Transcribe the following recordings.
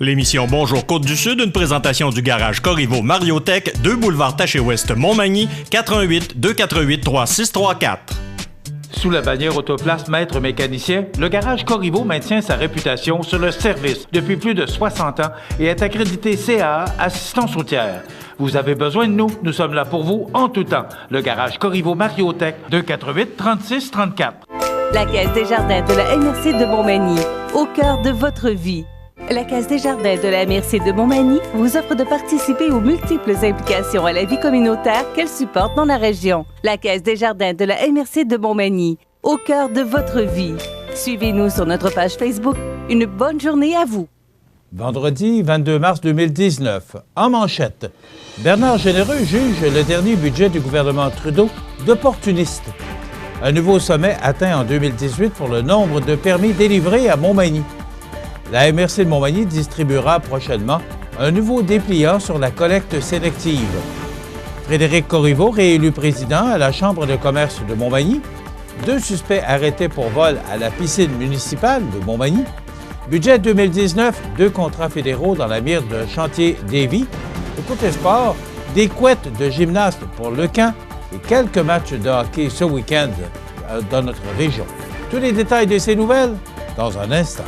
L'émission Bonjour Côte-du-Sud, une présentation du garage Corriveau Mariotech, 2 boulevard Taché-Ouest Montmagny, 418 248 3634. Sous la bannière Autoplace Maître Mécanicien, le garage Corriveau maintient sa réputation sur le service depuis plus de 60 ans et est accrédité CAA Assistance routière. Vous avez besoin de nous, nous sommes là pour vous en tout temps. Le garage Corriveau Mariotech, 248 36 34. La Caisse des Jardins de la MRC de Montmagny, au cœur de votre vie. La Caisse des Jardins de la MRC de Montmagny vous offre de participer aux multiples implications à la vie communautaire qu'elle supporte dans la région. La Caisse des Jardins de la MRC de Montmagny, au cœur de votre vie. Suivez-nous sur notre page Facebook. Une bonne journée à vous. Vendredi 22 mars 2019. En manchette, Bernard Généreux juge le dernier budget du gouvernement Trudeau d'opportuniste. Un nouveau sommet atteint en 2018 pour le nombre de permis délivrés à Montmagny. La MRC de Montmagny distribuera prochainement un nouveau dépliant sur la collecte sélective. Frédéric Corriveau, réélu président à la Chambre de commerce de Montmagny. 2 suspects arrêtés pour vol à la piscine municipale de Montmagny. Budget 2019, 2 contrats fédéraux dans la mire de chantier Davy. Au côté sport, des couettes de gymnaste pour le camp et quelques matchs de hockey ce week-end dans notre région. Tous les détails de ces nouvelles dans un instant.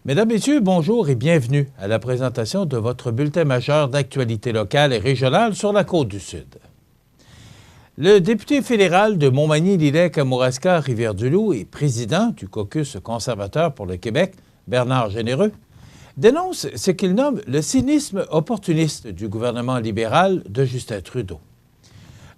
Mesdames, Messieurs, bonjour et bienvenue à la présentation de votre bulletin majeur d'actualité locale et régionale sur la Côte-du-Sud. Le député fédéral de Montmagny-Lillec-Kamouraska-Rivière-du-Loup et président du caucus conservateur pour le Québec, Bernard Généreux, dénonce ce qu'il nomme le cynisme opportuniste du gouvernement libéral de Justin Trudeau.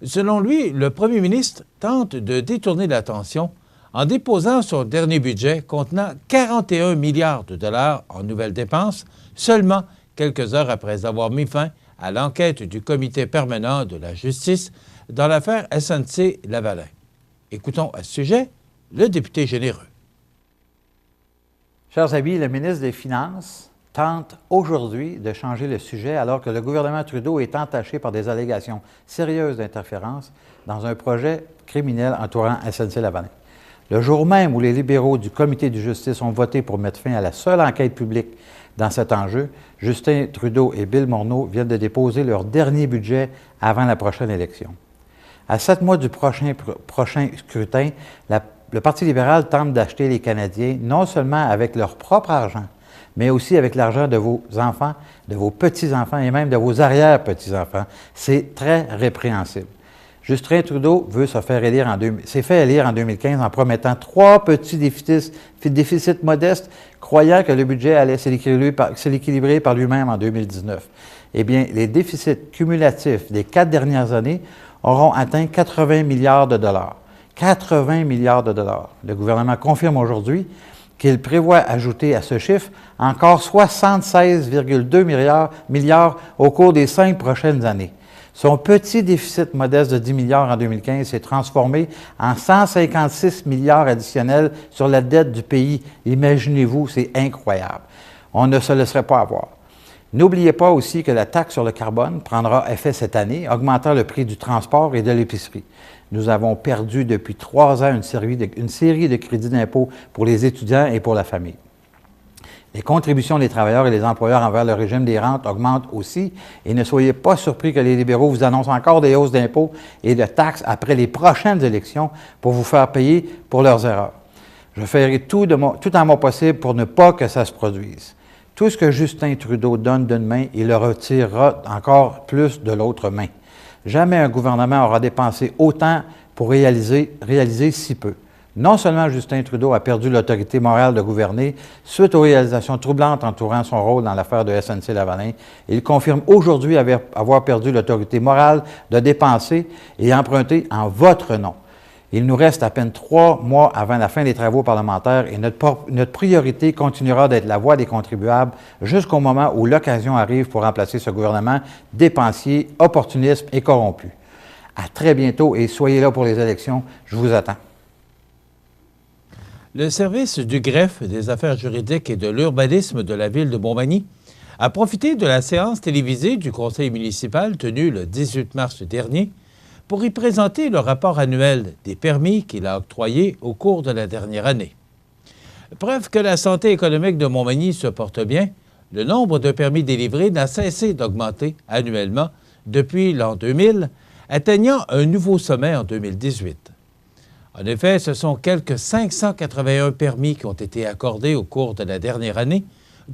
Selon lui, le premier ministre tente de détourner l'attention en déposant son dernier budget contenant 41 milliards de dollars en nouvelles dépenses, seulement quelques heures après avoir mis fin à l'enquête du comité permanent de la justice dans l'affaire SNC-Lavalin. Écoutons à ce sujet le député Généreux. Chers amis, le ministre des Finances tente aujourd'hui de changer le sujet alors que le gouvernement Trudeau est entaché par des allégations sérieuses d'interférence dans un projet criminel entourant SNC-Lavalin. Le jour même où les libéraux du comité de justice ont voté pour mettre fin à la seule enquête publique dans cet enjeu, Justin Trudeau et Bill Morneau viennent de déposer leur dernier budget avant la prochaine élection. À 7 mois du prochain scrutin, le Parti libéral tente d'acheter les Canadiens non seulement avec leur propre argent, mais aussi avec l'argent de vos enfants, de vos petits-enfants et même de vos arrière-petits-enfants. C'est très répréhensible. Justin Trudeau s'est fait élire en 2015 en promettant 3 petits déficits modestes, croyant que le budget allait s'équilibrer par lui-même en 2019. Eh bien, les déficits cumulatifs des 4 dernières années auront atteint 80 milliards de dollars. 80 milliards de dollars. Le gouvernement confirme aujourd'hui qu'il prévoit ajouter à ce chiffre encore 76,2 milliards au cours des 5 prochaines années. Son petit déficit modeste de 10 milliards en 2015 s'est transformé en 156 milliards additionnels sur la dette du pays. Imaginez-vous, c'est incroyable. On ne se laisserait pas avoir. N'oubliez pas aussi que la taxe sur le carbone prendra effet cette année, augmentant le prix du transport et de l'épicerie. Nous avons perdu depuis 3 ans une série de crédits d'impôt pour les étudiants et pour la famille. Les contributions des travailleurs et des employeurs envers le régime des rentes augmentent aussi et ne soyez pas surpris que les libéraux vous annoncent encore des hausses d'impôts et de taxes après les prochaines élections pour vous faire payer pour leurs erreurs. Je ferai tout en mon possible pour ne pas que ça se produise. Tout ce que Justin Trudeau donne d'une main, il le retirera encore plus de l'autre main. Jamais un gouvernement aura dépensé autant pour réaliser si peu. Non seulement Justin Trudeau a perdu l'autorité morale de gouverner suite aux réalisations troublantes entourant son rôle dans l'affaire de SNC-Lavalin, il confirme aujourd'hui avoir perdu l'autorité morale de dépenser et emprunter en votre nom. Il nous reste à peine 3 mois avant la fin des travaux parlementaires et notre priorité continuera d'être la voix des contribuables jusqu'au moment où l'occasion arrive pour remplacer ce gouvernement dépensier, opportuniste et corrompu. À très bientôt et soyez là pour les élections. Je vous attends. Le service du greffe des affaires juridiques et de l'urbanisme de la ville de Montmagny a profité de la séance télévisée du conseil municipal tenue le 18 mars dernier pour y présenter le rapport annuel des permis qu'il a octroyés au cours de la dernière année. Preuve que la santé économique de Montmagny se porte bien, le nombre de permis délivrés n'a cessé d'augmenter annuellement depuis l'an 2000, atteignant un nouveau sommet en 2018. En effet, ce sont quelques 581 permis qui ont été accordés au cours de la dernière année,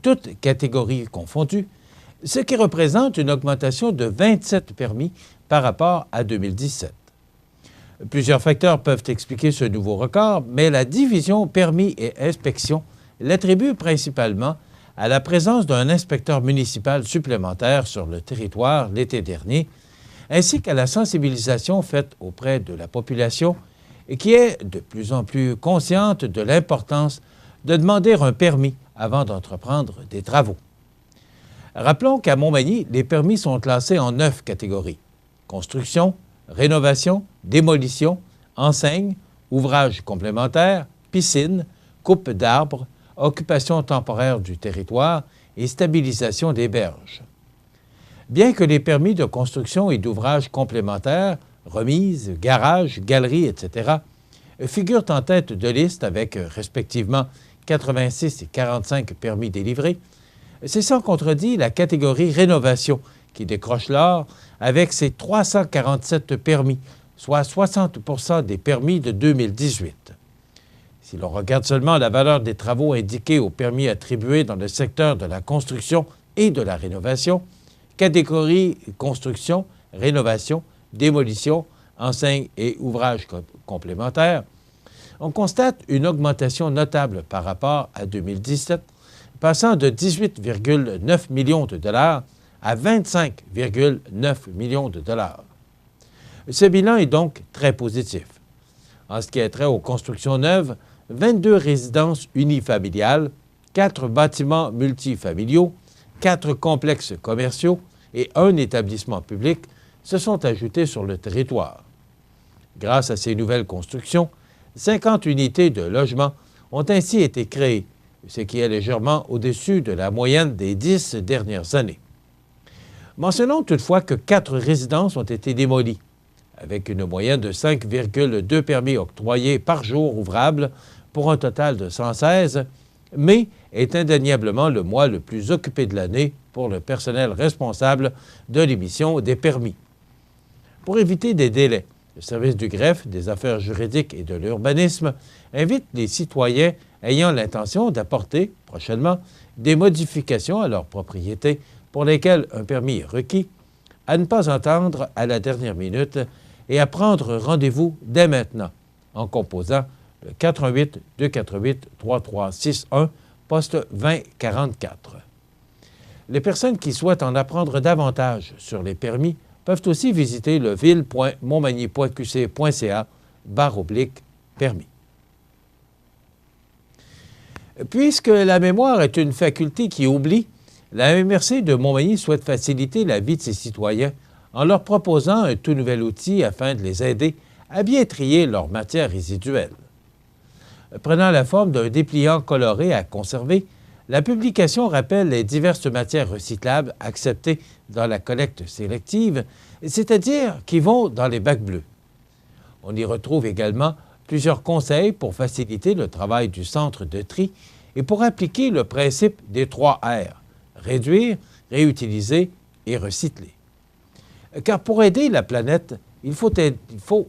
toutes catégories confondues, ce qui représente une augmentation de 27 permis par rapport à 2017. Plusieurs facteurs peuvent expliquer ce nouveau record, mais la division permis et inspection l'attribue principalement à la présence d'un inspecteur municipal supplémentaire sur le territoire l'été dernier, ainsi qu'à la sensibilisation faite auprès de la population et qui est de plus en plus consciente de l'importance de demander un permis avant d'entreprendre des travaux. Rappelons qu'à Montmagny, les permis sont classés en 9 catégories: construction, rénovation, démolition, enseigne, ouvrages complémentaires, piscine, coupe d'arbres, occupation temporaire du territoire et stabilisation des berges. Bien que les permis de construction et d'ouvrages complémentaires, remises, garages, galeries, etc., figurent en tête de liste avec respectivement 86 et 45 permis délivrés, c'est sans contredit la catégorie rénovation qui décroche l'or avec ses 347 permis, soit 60 % des permis de 2018. Si l'on regarde seulement la valeur des travaux indiqués aux permis attribués dans le secteur de la construction et de la rénovation, catégorie construction, rénovation, démolition, enseigne et ouvrages complémentaires, on constate une augmentation notable par rapport à 2017, passant de 18,9 millions de dollars à 25,9 millions de dollars. Ce bilan est donc très positif. En ce qui a trait aux constructions neuves, 22 résidences unifamiliales, 4 bâtiments multifamiliaux, 4 complexes commerciaux et 1 établissement public se sont ajoutés sur le territoire. Grâce à ces nouvelles constructions, 50 unités de logement ont ainsi été créées, ce qui est légèrement au-dessus de la moyenne des 10 dernières années. Mentionnons toutefois que 4 résidences ont été démolies, avec une moyenne de 5,2 permis octroyés par jour ouvrable pour un total de 116, mai est indéniablement le mois le plus occupé de l'année pour le personnel responsable de l'émission des permis. Pour éviter des délais, le service du greffe, des affaires juridiques et de l'urbanisme invite les citoyens ayant l'intention d'apporter prochainement des modifications à leur propriété pour lesquelles un permis est requis, à ne pas attendre à la dernière minute et à prendre rendez-vous dès maintenant en composant le 418 248 3361 poste 2044. Les personnes qui souhaitent en apprendre davantage sur les permis peuvent aussi visiter le ville.montmagny.qc.ca/permis. Puisque la mémoire est une faculté qui oublie, la MRC de Montmagny souhaite faciliter la vie de ses citoyens en leur proposant un tout nouvel outil afin de les aider à bien trier leurs matières résiduelles. Prenant la forme d'un dépliant coloré à conserver, la publication rappelle les diverses matières recyclables acceptées dans la collecte sélective, c'est-à-dire qui vont dans les bacs bleus. On y retrouve également plusieurs conseils pour faciliter le travail du centre de tri et pour appliquer le principe des 3 R, réduire, réutiliser et recycler. Car pour aider la planète, il faut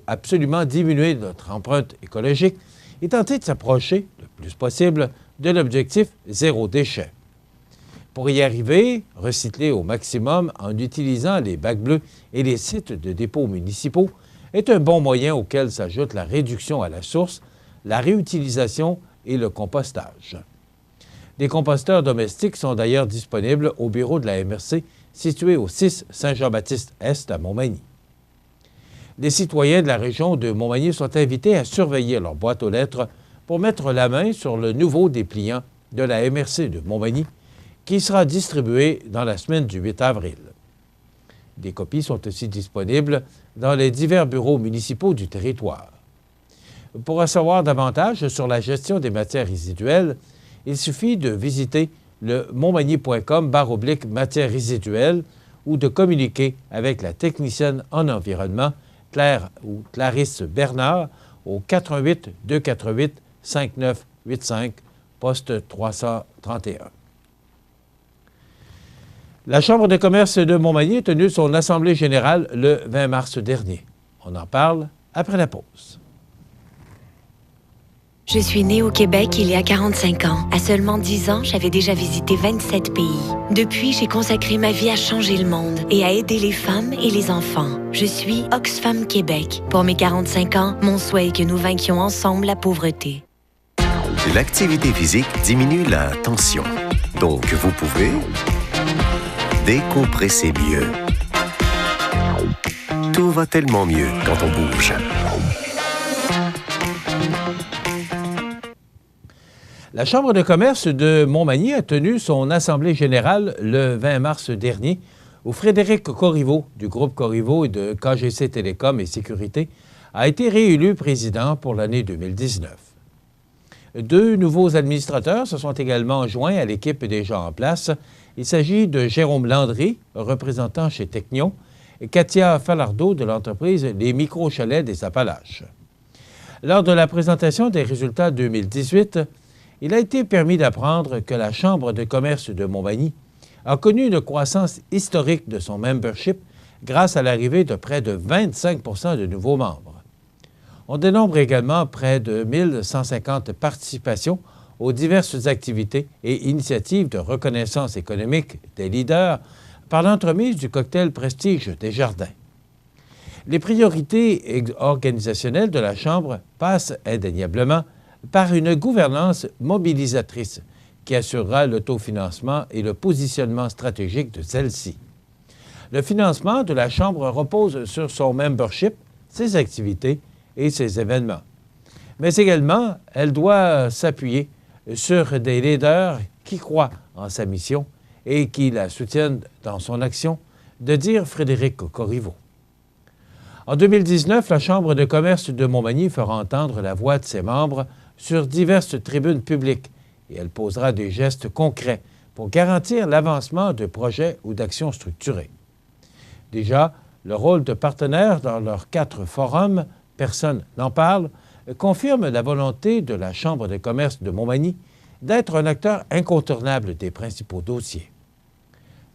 absolument diminuer notre empreinte écologique et tenter de s'approcher le plus possible de l'objectif zéro déchet. Pour y arriver, recycler au maximum en utilisant les bacs bleus et les sites de dépôts municipaux est un bon moyen auquel s'ajoute la réduction à la source, la réutilisation et le compostage. Des composteurs domestiques sont d'ailleurs disponibles au bureau de la MRC situé au 6 Saint-Jean-Baptiste-Est à Montmagny. Les citoyens de la région de Montmagny sont invités à surveiller leur boîte aux lettres pour mettre la main sur le nouveau dépliant de la MRC de Montmagny qui sera distribué dans la semaine du 8 avril. Des copies sont aussi disponibles dans les divers bureaux municipaux du territoire. Pour en savoir davantage sur la gestion des matières résiduelles, il suffit de visiter le montmagny.com/matières résiduelles ou de communiquer avec la technicienne en environnement Clarisse Bernard au 88 248 5985 poste 331. La Chambre de commerce de Montmagny a tenu son assemblée générale le 20 mars dernier. On en parle après la pause. Je suis née au Québec il y a 45 ans. À seulement 10 ans, j'avais déjà visité 27 pays. Depuis, j'ai consacré ma vie à changer le monde et à aider les femmes et les enfants. Je suis Oxfam Québec. Pour mes 45 ans, mon souhait est que nous vainquions ensemble la pauvreté. L'activité physique diminue la tension. Donc, vous pouvez décompresser mieux. Tout va tellement mieux quand on bouge. La Chambre de commerce de Montmagny a tenu son assemblée générale le 20 mars dernier où Frédéric Corriveau du groupe Corriveau et de KGC Télécom et Sécurité a été réélu président pour l'année 2019. 2 nouveaux administrateurs se sont également joints à l'équipe déjà en place. Il s'agit de Jérôme Landry, représentant chez Technion, et Katia Falardeau de l'entreprise Les Micro-Chalets des Appalaches. Lors de la présentation des résultats 2018, il a été permis d'apprendre que la Chambre de commerce de Montmagny a connu une croissance historique de son membership grâce à l'arrivée de près de 25 de nouveaux membres. On dénombre également près de 1150 participations aux diverses activités et initiatives de reconnaissance économique des leaders par l'entremise du cocktail Prestige Desjardins. Les priorités organisationnelles de la Chambre passent indéniablement par une gouvernance mobilisatrice qui assurera l'autofinancement et le positionnement stratégique de celle-ci. Le financement de la Chambre repose sur son membership, ses activités et ses événements. Mais également, elle doit s'appuyer sur des leaders qui croient en sa mission et qui la soutiennent dans son action, de dire Frédéric Corriveau. En 2019, la Chambre de commerce de Montmagny fera entendre la voix de ses membres sur diverses tribunes publiques et elle posera des gestes concrets pour garantir l'avancement de projets ou d'actions structurées. Déjà, le rôle de partenaire dans leurs 4 forums, personne n'en parle, confirme la volonté de la Chambre de commerce de Montmagny d'être un acteur incontournable des principaux dossiers.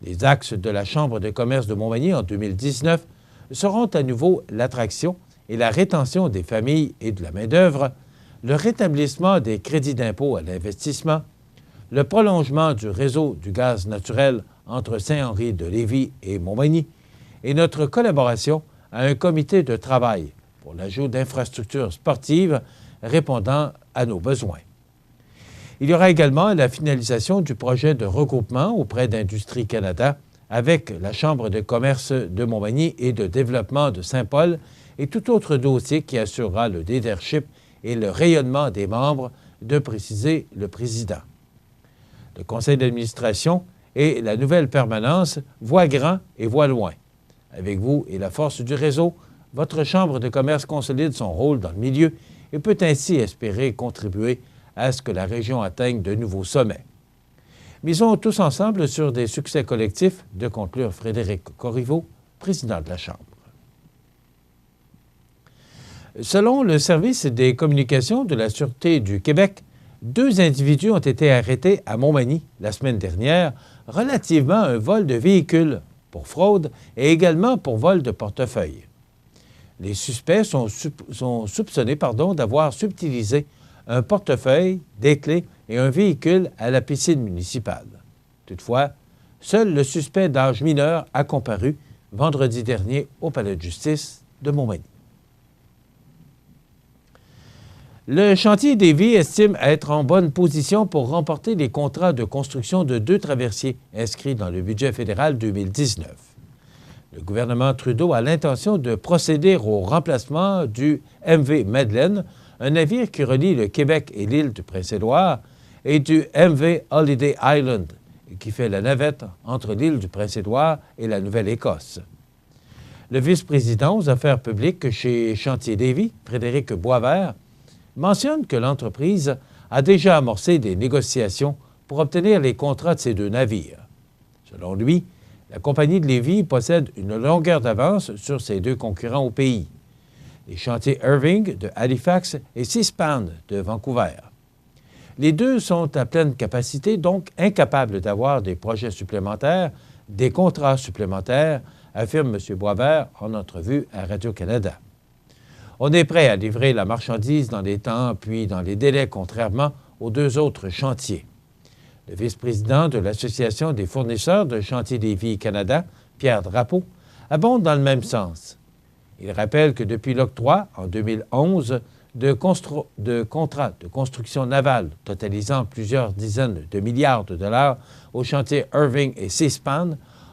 Les axes de la Chambre de commerce de Montmagny en 2019 seront à nouveau l'attraction et la rétention des familles et de la main-d'œuvre, le rétablissement des crédits d'impôt à l'investissement, le prolongement du réseau du gaz naturel entre Saint-Henri de Lévis et Montmagny et notre collaboration à un comité de travail pour l'ajout d'infrastructures sportives répondant à nos besoins. Il y aura également la finalisation du projet de regroupement auprès d'Industrie Canada avec la Chambre de commerce de Montmagny et de développement de Saint-Paul et tout autre dossier qui assurera le leadership et le rayonnement des membres, de préciser le président. Le conseil d'administration et la nouvelle permanence voient grand et voient loin. Avec vous et la force du réseau, votre Chambre de commerce consolide son rôle dans le milieu et peut ainsi espérer contribuer à ce que la région atteigne de nouveaux sommets. Misons tous ensemble sur des succès collectifs, de conclure Frédéric Corriveau, président de la Chambre. Selon le service des communications de la Sûreté du Québec, 2 individus ont été arrêtés à Montmagny la semaine dernière relativement à un vol de véhicule pour fraude et également pour vol de portefeuille. Les suspects sont soupçonnés d'avoir subtilisé un portefeuille, des clés et un véhicule à la piscine municipale. Toutefois, seul le suspect d'âge mineur a comparu vendredi dernier au palais de justice de Montmagny. Le chantier Lévis estime être en bonne position pour remporter les contrats de construction de 2 traversiers inscrits dans le budget fédéral 2019. Le gouvernement Trudeau a l'intention de procéder au remplacement du MV Madeleine, un navire qui relie le Québec et l'île du Prince-Édouard, et du MV Holiday Island, qui fait la navette entre l'île du Prince-Édouard et la Nouvelle-Écosse. Le vice-président aux affaires publiques chez Chantier Lévis, Frédéric Boisvert, mentionne que l'entreprise a déjà amorcé des négociations pour obtenir les contrats de ces 2 navires. Selon lui, la compagnie de Lévis possède une longueur d'avance sur ses 2 concurrents au pays, les chantiers Irving de Halifax et Seaspan de Vancouver. Les 2 sont à pleine capacité, donc incapables d'avoir des projets supplémentaires, des contrats supplémentaires, affirme M. Boisvert en entrevue à Radio-Canada. On est prêt à livrer la marchandise dans les temps puis dans les délais, contrairement aux 2 autres chantiers. Le vice-président de l'Association des fournisseurs de Chantier Lévis Canada, Pierre Drapeau, abonde dans le même sens. Il rappelle que depuis l'octroi, en 2011, de contrats de construction navale totalisant plusieurs dizaines de milliards de dollars aux chantiers Irving et Seaspan,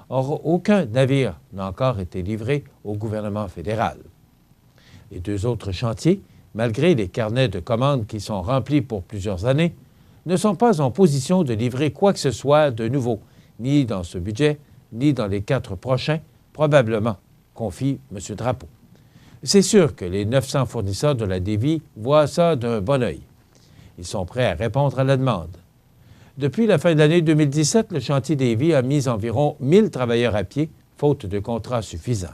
aucun navire n'a encore été livré au gouvernement fédéral. Les 2 autres chantiers, malgré les carnets de commandes qui sont remplis pour plusieurs années, ne sont pas en position de livrer quoi que ce soit de nouveau, ni dans ce budget, ni dans les 4 prochains, probablement, confie M. Drapeau. C'est sûr que les 900 fournisseurs de la Lévis voient ça d'un bon œil. Ils sont prêts à répondre à la demande. Depuis la fin de l'année 2017, le chantier Lévis a mis environ 1000 travailleurs à pied, faute de contrats suffisants.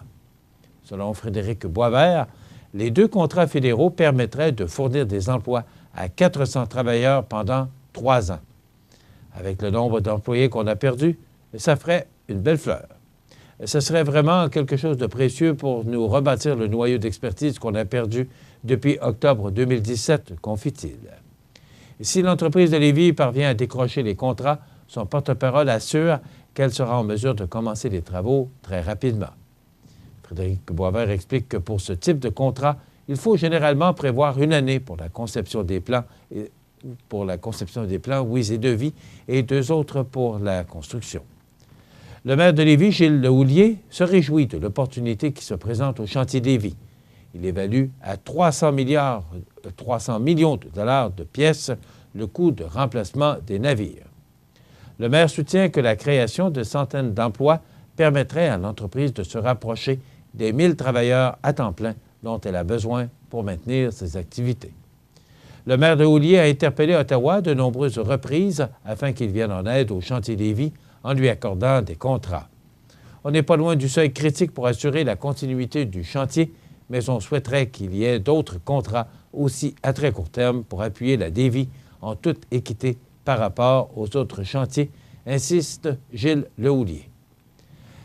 Selon Frédéric Boisvert, les 2 contrats fédéraux permettraient de fournir des emplois à 400 travailleurs pendant 3 ans. Avec le nombre d'employés qu'on a perdu, ça ferait une belle fleur. Ce serait vraiment quelque chose de précieux pour nous rebâtir le noyau d'expertise qu'on a perdu depuis octobre 2017, confie-t-il. Si l'entreprise de Lévis parvient à décrocher les contrats, son porte-parole assure qu'elle sera en mesure de commencer les travaux très rapidement. Frédéric Boisvert explique que pour ce type de contrat, il faut généralement prévoir 1 année pour la conception des plans, oui, et devis, et 2 autres pour la construction. Le maire de Lévis, Gilles Lehoulier, se réjouit de l'opportunité qui se présente au chantier Lévis. Il évalue à 300 millions de dollars de pièces le coût de remplacement des navires. Le maire soutient que la création de centaines d'emplois permettrait à l'entreprise de se rapprocher des 1000 travailleurs à temps plein dont elle a besoin pour maintenir ses activités. Le maire de Lehoulier a interpellé Ottawa à de nombreuses reprises afin qu'il vienne en aide au chantier Lévis en lui accordant des contrats. On n'est pas loin du seuil critique pour assurer la continuité du chantier, mais on souhaiterait qu'il y ait d'autres contrats aussi à très court terme pour appuyer la Lévis en toute équité par rapport aux autres chantiers, insiste Gilles Lehoulier.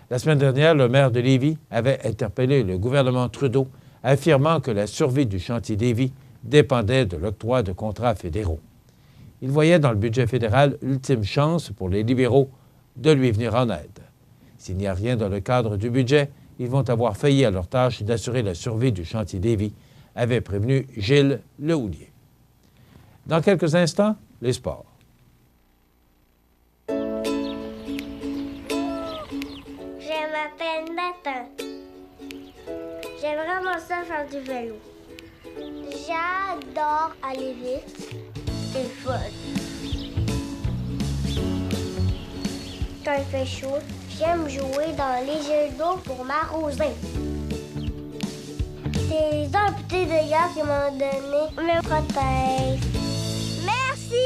La semaine dernière, le maire de Lévis avait interpellé le gouvernement Trudeau, affirmant que la survie du chantier Lévis dépendait de l'octroi de contrats fédéraux. Il voyait dans le budget fédéral l'ultime chance pour les libéraux de lui venir en aide. S'il n'y a rien dans le cadre du budget, ils vont avoir failli à leur tâche d'assurer la survie du chantier Lévis, avait prévenu Gilles Lehoulier. Dans quelques instants, les sports. Je m'appelle Nathan. J'aime vraiment ça faire du vélo. J'adore aller vite. C'est le fun. Quand il fait chaud, j'aime jouer dans les jeux d'eau pour m'arroser. C'est les amputés de gars qui m'ont donné me protègent. Merci!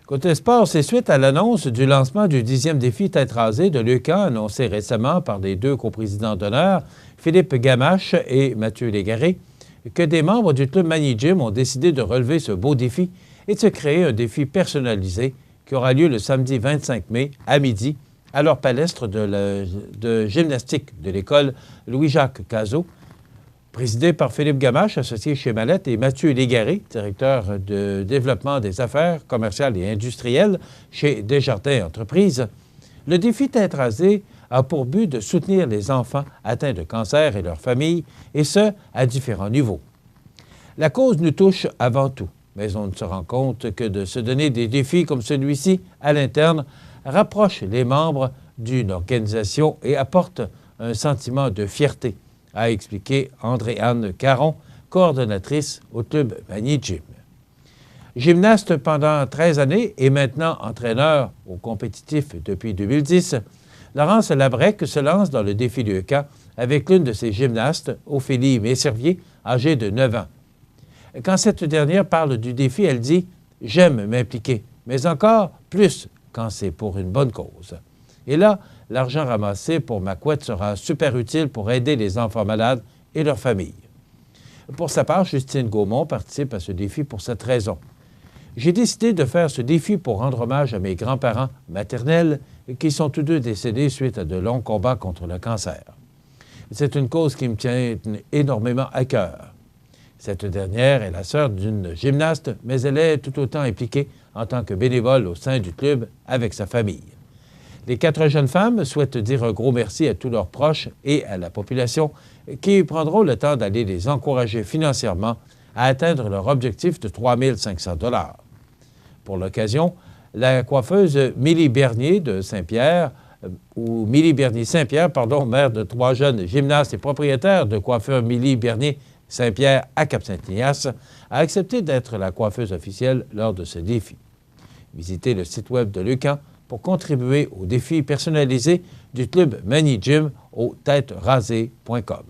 Côté sport, c'est suite à l'annonce du lancement du 10e défi tête rasée de l'UQAM, annoncé récemment par les 2 coprésidents d'honneur, Philippe Gamache et Mathieu Légaré, que des membres du Club Magny Gym ont décidé de relever ce beau défi et de se créer un défi personnalisé qui aura lieu le samedi 25 mai à midi à leur palestre de gymnastique de l'école Louis-Jacques Cazot, Présidé par Philippe Gamache, associé chez Mallette, et Mathieu Légaré, directeur de développement des affaires commerciales et industrielles chez Desjardins Entreprises, le défi Tête rasée a pour but de soutenir les enfants atteints de cancer et leurs familles, et ce, à différents niveaux. La cause nous touche avant tout, mais on ne se rend compte que de se donner des défis comme celui-ci à l'interne rapproche les membres d'une organisation et apporte un sentiment de fierté, a expliqué André-Anne Caron, coordonnatrice au Club Magny Gym. Gymnaste pendant 13 années et maintenant entraîneur au compétitif depuis 2010, Laurence Labrec se lance dans le défi du camp avec l'une de ses gymnastes, Ophélie Messervier, âgée de 9 ans. Quand cette dernière parle du défi, elle dit « J'aime m'impliquer, mais encore plus quand c'est pour une bonne cause. » Et là, l'argent ramassé pour ma couette sera super utile pour aider les enfants malades et leurs familles. Pour sa part, Justine Gaumont participe à ce défi pour cette raison. J'ai décidé de faire ce défi pour rendre hommage à mes grands-parents maternels qui sont tous deux décédés suite à de longs combats contre le cancer. C'est une cause qui me tient énormément à cœur. Cette dernière est la sœur d'une gymnaste, mais elle est tout autant impliquée en tant que bénévole au sein du club avec sa famille. Les 4 jeunes femmes souhaitent dire un gros merci à tous leurs proches et à la population qui prendront le temps d'aller les encourager financièrement à atteindre leur objectif de 3 500 $. Pour l'occasion, la coiffeuse Milly Bernier de Saint-Pierre, Milly Bernier Saint-Pierre, mère de 3 jeunes gymnastes et propriétaire de coiffeur Milly Bernier Saint-Pierre à Cap-Saint-Ignace, a accepté d'être la coiffeuse officielle lors de ce défi. Visitez le site web de Leucan pour contribuer au défi personnalisé du Club Magny Gym au têterasée.com.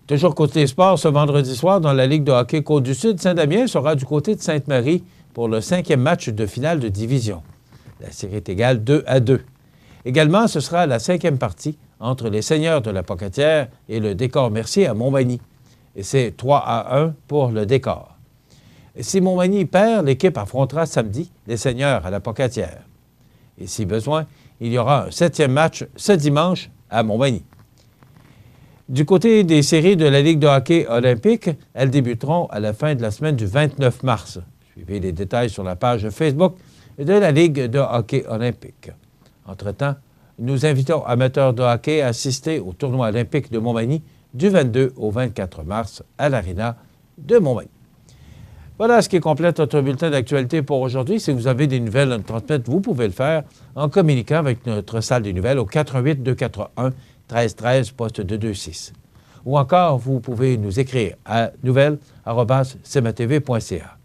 Toujours côté sport, ce vendredi soir, dans la Ligue de hockey Côte-du-Sud, Saint-Damien sera du côté de Sainte-Marie pour le 5e match de finale de division. La série est égale 2-2. Également, ce sera la 5e partie entre les Seigneurs de la Pocatière et le Décor Mercier à Montmagny. Et c'est 3-1 pour le Décor. Et si Montmagny perd, l'équipe affrontera samedi les Seigneurs à la Pocatière. Et si besoin, il y aura un 7e match ce dimanche à Montmagny. Du côté des séries de la Ligue de hockey olympique, elles débuteront à la fin de la semaine du 29 mars. Suivez les détails sur la page Facebook de la Ligue de hockey olympique. Entre-temps, nous invitons amateurs de hockey à assister au tournoi olympique de Montmagny du 22 au 24 mars à l'Arena de Montmagny. Voilà ce qui complète notre bulletin d'actualité pour aujourd'hui. Si vous avez des nouvelles à nous transmettre, vous pouvez le faire en communiquant avec notre salle des nouvelles au 418-241-1313, poste 226. Ou encore, vous pouvez nous écrire à nouvelles@cmatv.ca.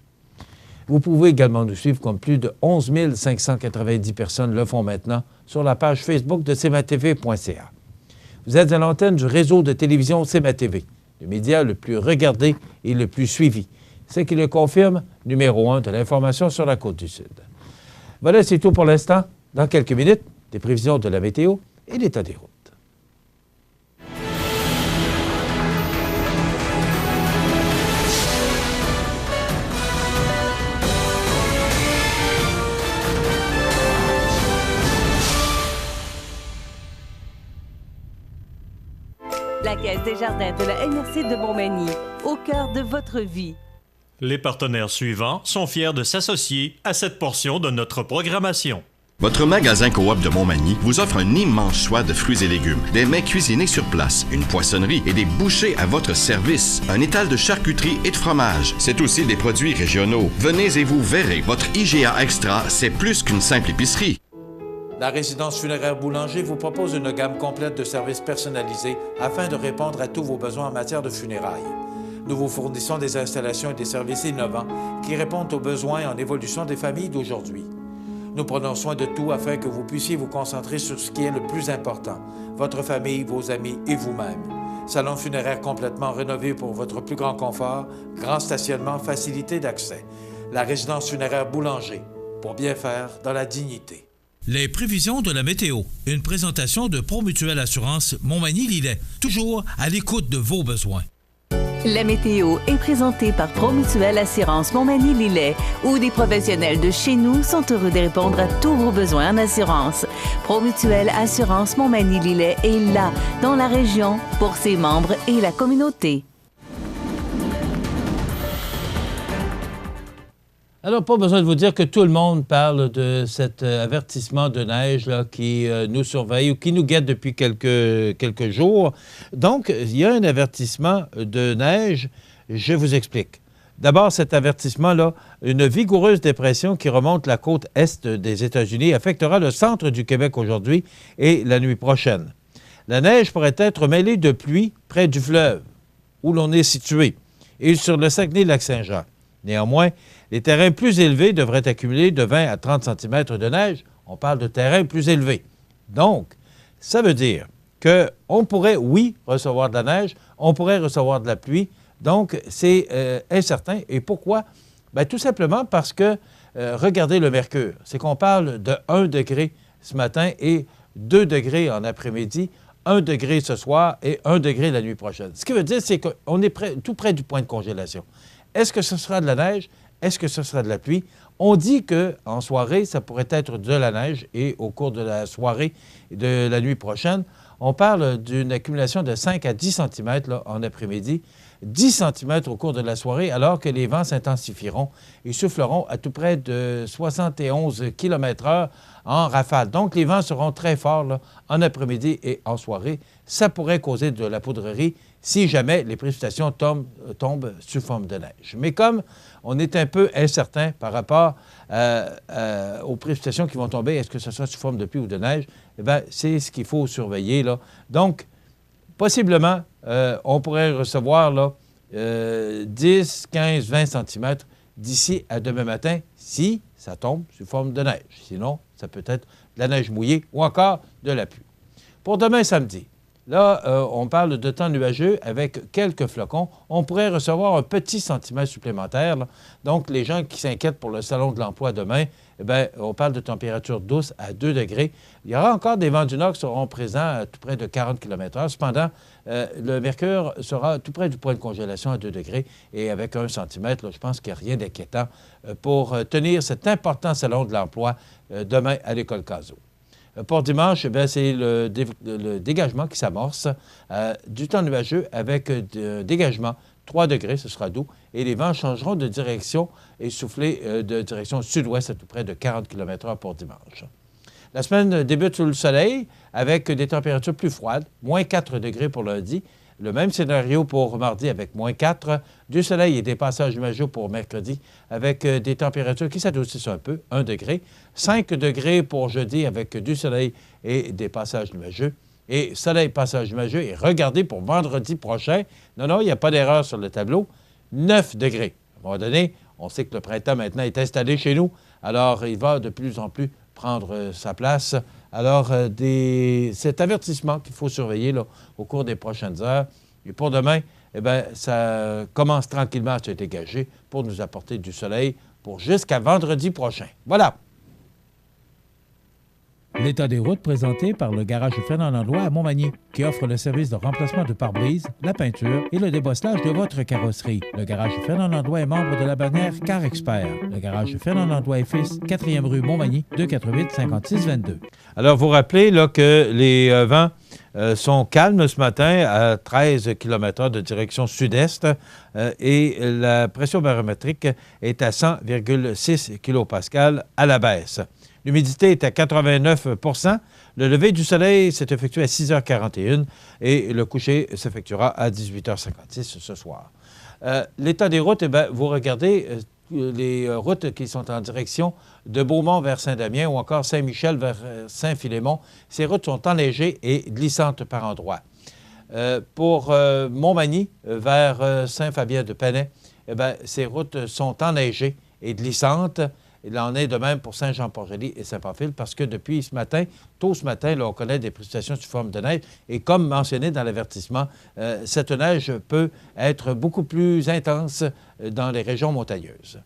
Vous pouvez également nous suivre comme plus de 11 590 personnes le font maintenant sur la page Facebook de cmatv.ca. Vous êtes à l'antenne du réseau de télévision CMA-TV, le média le plus regardé et le plus suivi. Ce qui le confirme, numéro 1 de l'information sur la Côte-du-Sud. Voilà, c'est tout pour l'instant. Dans quelques minutes, des prévisions de la météo et l'état des routes. La Caisse des Jardins de la MRC de Montmagny, au cœur de votre vie. Les partenaires suivants sont fiers de s'associer à cette portion de notre programmation. Votre magasin Coop de Montmagny vous offre un immense choix de fruits et légumes, des mets cuisinés sur place, une poissonnerie et des bouchers à votre service, un étal de charcuterie et de fromage. C'est aussi des produits régionaux. Venez et vous verrez, votre IGA Extra, c'est plus qu'une simple épicerie. La résidence funéraire Boulanger vous propose une gamme complète de services personnalisés afin de répondre à tous vos besoins en matière de funérailles. Nous vous fournissons des installations et des services innovants qui répondent aux besoins en évolution des familles d'aujourd'hui. Nous prenons soin de tout afin que vous puissiez vous concentrer sur ce qui est le plus important, votre famille, vos amis et vous-même. Salon funéraire complètement rénové pour votre plus grand confort, grand stationnement, facilité d'accès. La résidence funéraire Boulanger, pour bien faire dans la dignité. Les prévisions de la météo. Une présentation de Promutuelle Assurance Montmagny-Lillet. Toujours à l'écoute de vos besoins. La météo est présentée par Promutuelle Assurance Montmagny-Lillet, où des professionnels de chez nous sont heureux de répondre à tous vos besoins en assurance. Promutuelle Assurance Montmagny-Lillet est là, dans la région, pour ses membres et la communauté. Alors, pas besoin de vous dire que tout le monde parle de cet avertissement de neige là, qui nous surveille ou qui nous guette depuis quelques jours. Donc, il y a un avertissement de neige. Je vous explique. D'abord, cet avertissement-là, une vigoureuse dépression qui remonte la côte est des États-Unis affectera le centre du Québec aujourd'hui et la nuit prochaine. La neige pourrait être mêlée de pluie près du fleuve, où l'on est situé, et sur le Saguenay-Lac-Saint-Jean. Néanmoins, les terrains plus élevés devraient accumuler de 20 à 30 cm de neige. On parle de terrains plus élevés. Donc, ça veut dire qu'on pourrait, oui, recevoir de la neige, on pourrait recevoir de la pluie. Donc, c'est incertain. Et pourquoi? Bien, tout simplement parce que, regardez le mercure. C'est qu'on parle de 1 degré ce matin et 2 degrés en après-midi, 1 degré ce soir et 1 degré la nuit prochaine. Ce qui veut dire, c'est qu'on est tout près du point de congélation. Est-ce que ce sera de la neige? Est-ce que ce sera de la pluie? On dit qu'en soirée, ça pourrait être de la neige et au cours de la soirée de la nuit prochaine, on parle d'une accumulation de 5 à 10 cm là, en après-midi, 10 cm au cours de la soirée, alors que les vents s'intensifieront et souffleront à tout près de 71 km/h en rafale. Donc, les vents seront très forts là, en après-midi et en soirée. Ça pourrait causer de la poudrerie si jamais les précipitations tombent sous forme de neige. Mais comme on est un peu incertain par rapport aux précipitations qui vont tomber, est-ce que ce sera sous forme de pluie ou de neige, eh bien, c'est ce qu'il faut surveiller, là. Donc, possiblement, on pourrait recevoir là, 10, 15, 20 cm d'ici à demain matin si ça tombe sous forme de neige. Sinon, ça peut être de la neige mouillée ou encore de la pluie. Pour demain samedi, là, on parle de temps nuageux avec quelques flocons. On pourrait recevoir un petit centimètre supplémentaire. Là. Donc, les gens qui s'inquiètent pour le Salon de l'emploi demain, eh bien, on parle de température douce à 2 degrés. Il y aura encore des vents du nord qui seront présents à tout près de 40 km/h. Cependant, le mercure sera tout près du point de congélation à 2 degrés. Et avec 1 centimètre, là, je pense qu'il n'y a rien d'inquiétant pour tenir cet important Salon de l'emploi demain à l'École Cazot. Pour dimanche, c'est le dégagement qui s'amorce du temps nuageux avec dégagement 3 degrés, ce sera doux, et les vents changeront de direction et souffler de direction sud-ouest à tout près de 40 km/h pour dimanche. La semaine débute sous le soleil avec des températures plus froides, moins 4 degrés pour lundi. Le même scénario pour mardi avec moins 4, du soleil et des passages nuageux pour mercredi avec des températures qui s'adoucissent un peu, 1 degré. 5 degrés pour jeudi avec du soleil et des passages nuageux. Et soleil, passage nuageux. Et regardez pour vendredi prochain, non, il n'y a pas d'erreur sur le tableau, 9 degrés. À un moment donné, on sait que le printemps maintenant est installé chez nous, alors il va de plus en plus prendre sa place. Alors, cet avertissement qu'il faut surveiller là, au cours des prochaines heures. Et pour demain, eh bien, ça commence tranquillement à se dégager pour nous apporter du soleil pour jusqu'à vendredi prochain. Voilà. L'état des routes présenté par le garage Fernand Landlois à Montmagny, qui offre le service de remplacement de pare-brise, la peinture et le débosselage de votre carrosserie. Le garage Fernand Landlois est membre de la bannière Car Expert. Le garage Fernand Landlois et Fils, 4e rue Montmagny, 248-5622. Alors, vous rappelez là, que les vents sont calmes ce matin à 13 km/h de direction sud-est et la pression barométrique est à 100,6 kPa à la baisse. L'humidité est à 89 %. Le lever du soleil s'est effectué à 6h41 et le coucher s'effectuera à 18h56 ce soir. L'état des routes, eh bien, vous regardez les routes qui sont en direction de Beaumont vers Saint-Damien ou encore Saint-Michel vers Saint-Philémon. Ces routes sont enneigées et glissantes par endroits. Pour Montmagny vers Saint-Fabien-de-Penay, eh bien, ces routes sont enneigées et glissantes. Il en est de même pour Saint-Jean-Port-Joli et Saint-Pamphile parce que depuis ce matin, tôt ce matin, là, on connaît des précipitations sous forme de neige. Et comme mentionné dans l'avertissement, cette neige peut être beaucoup plus intense dans les régions montagneuses.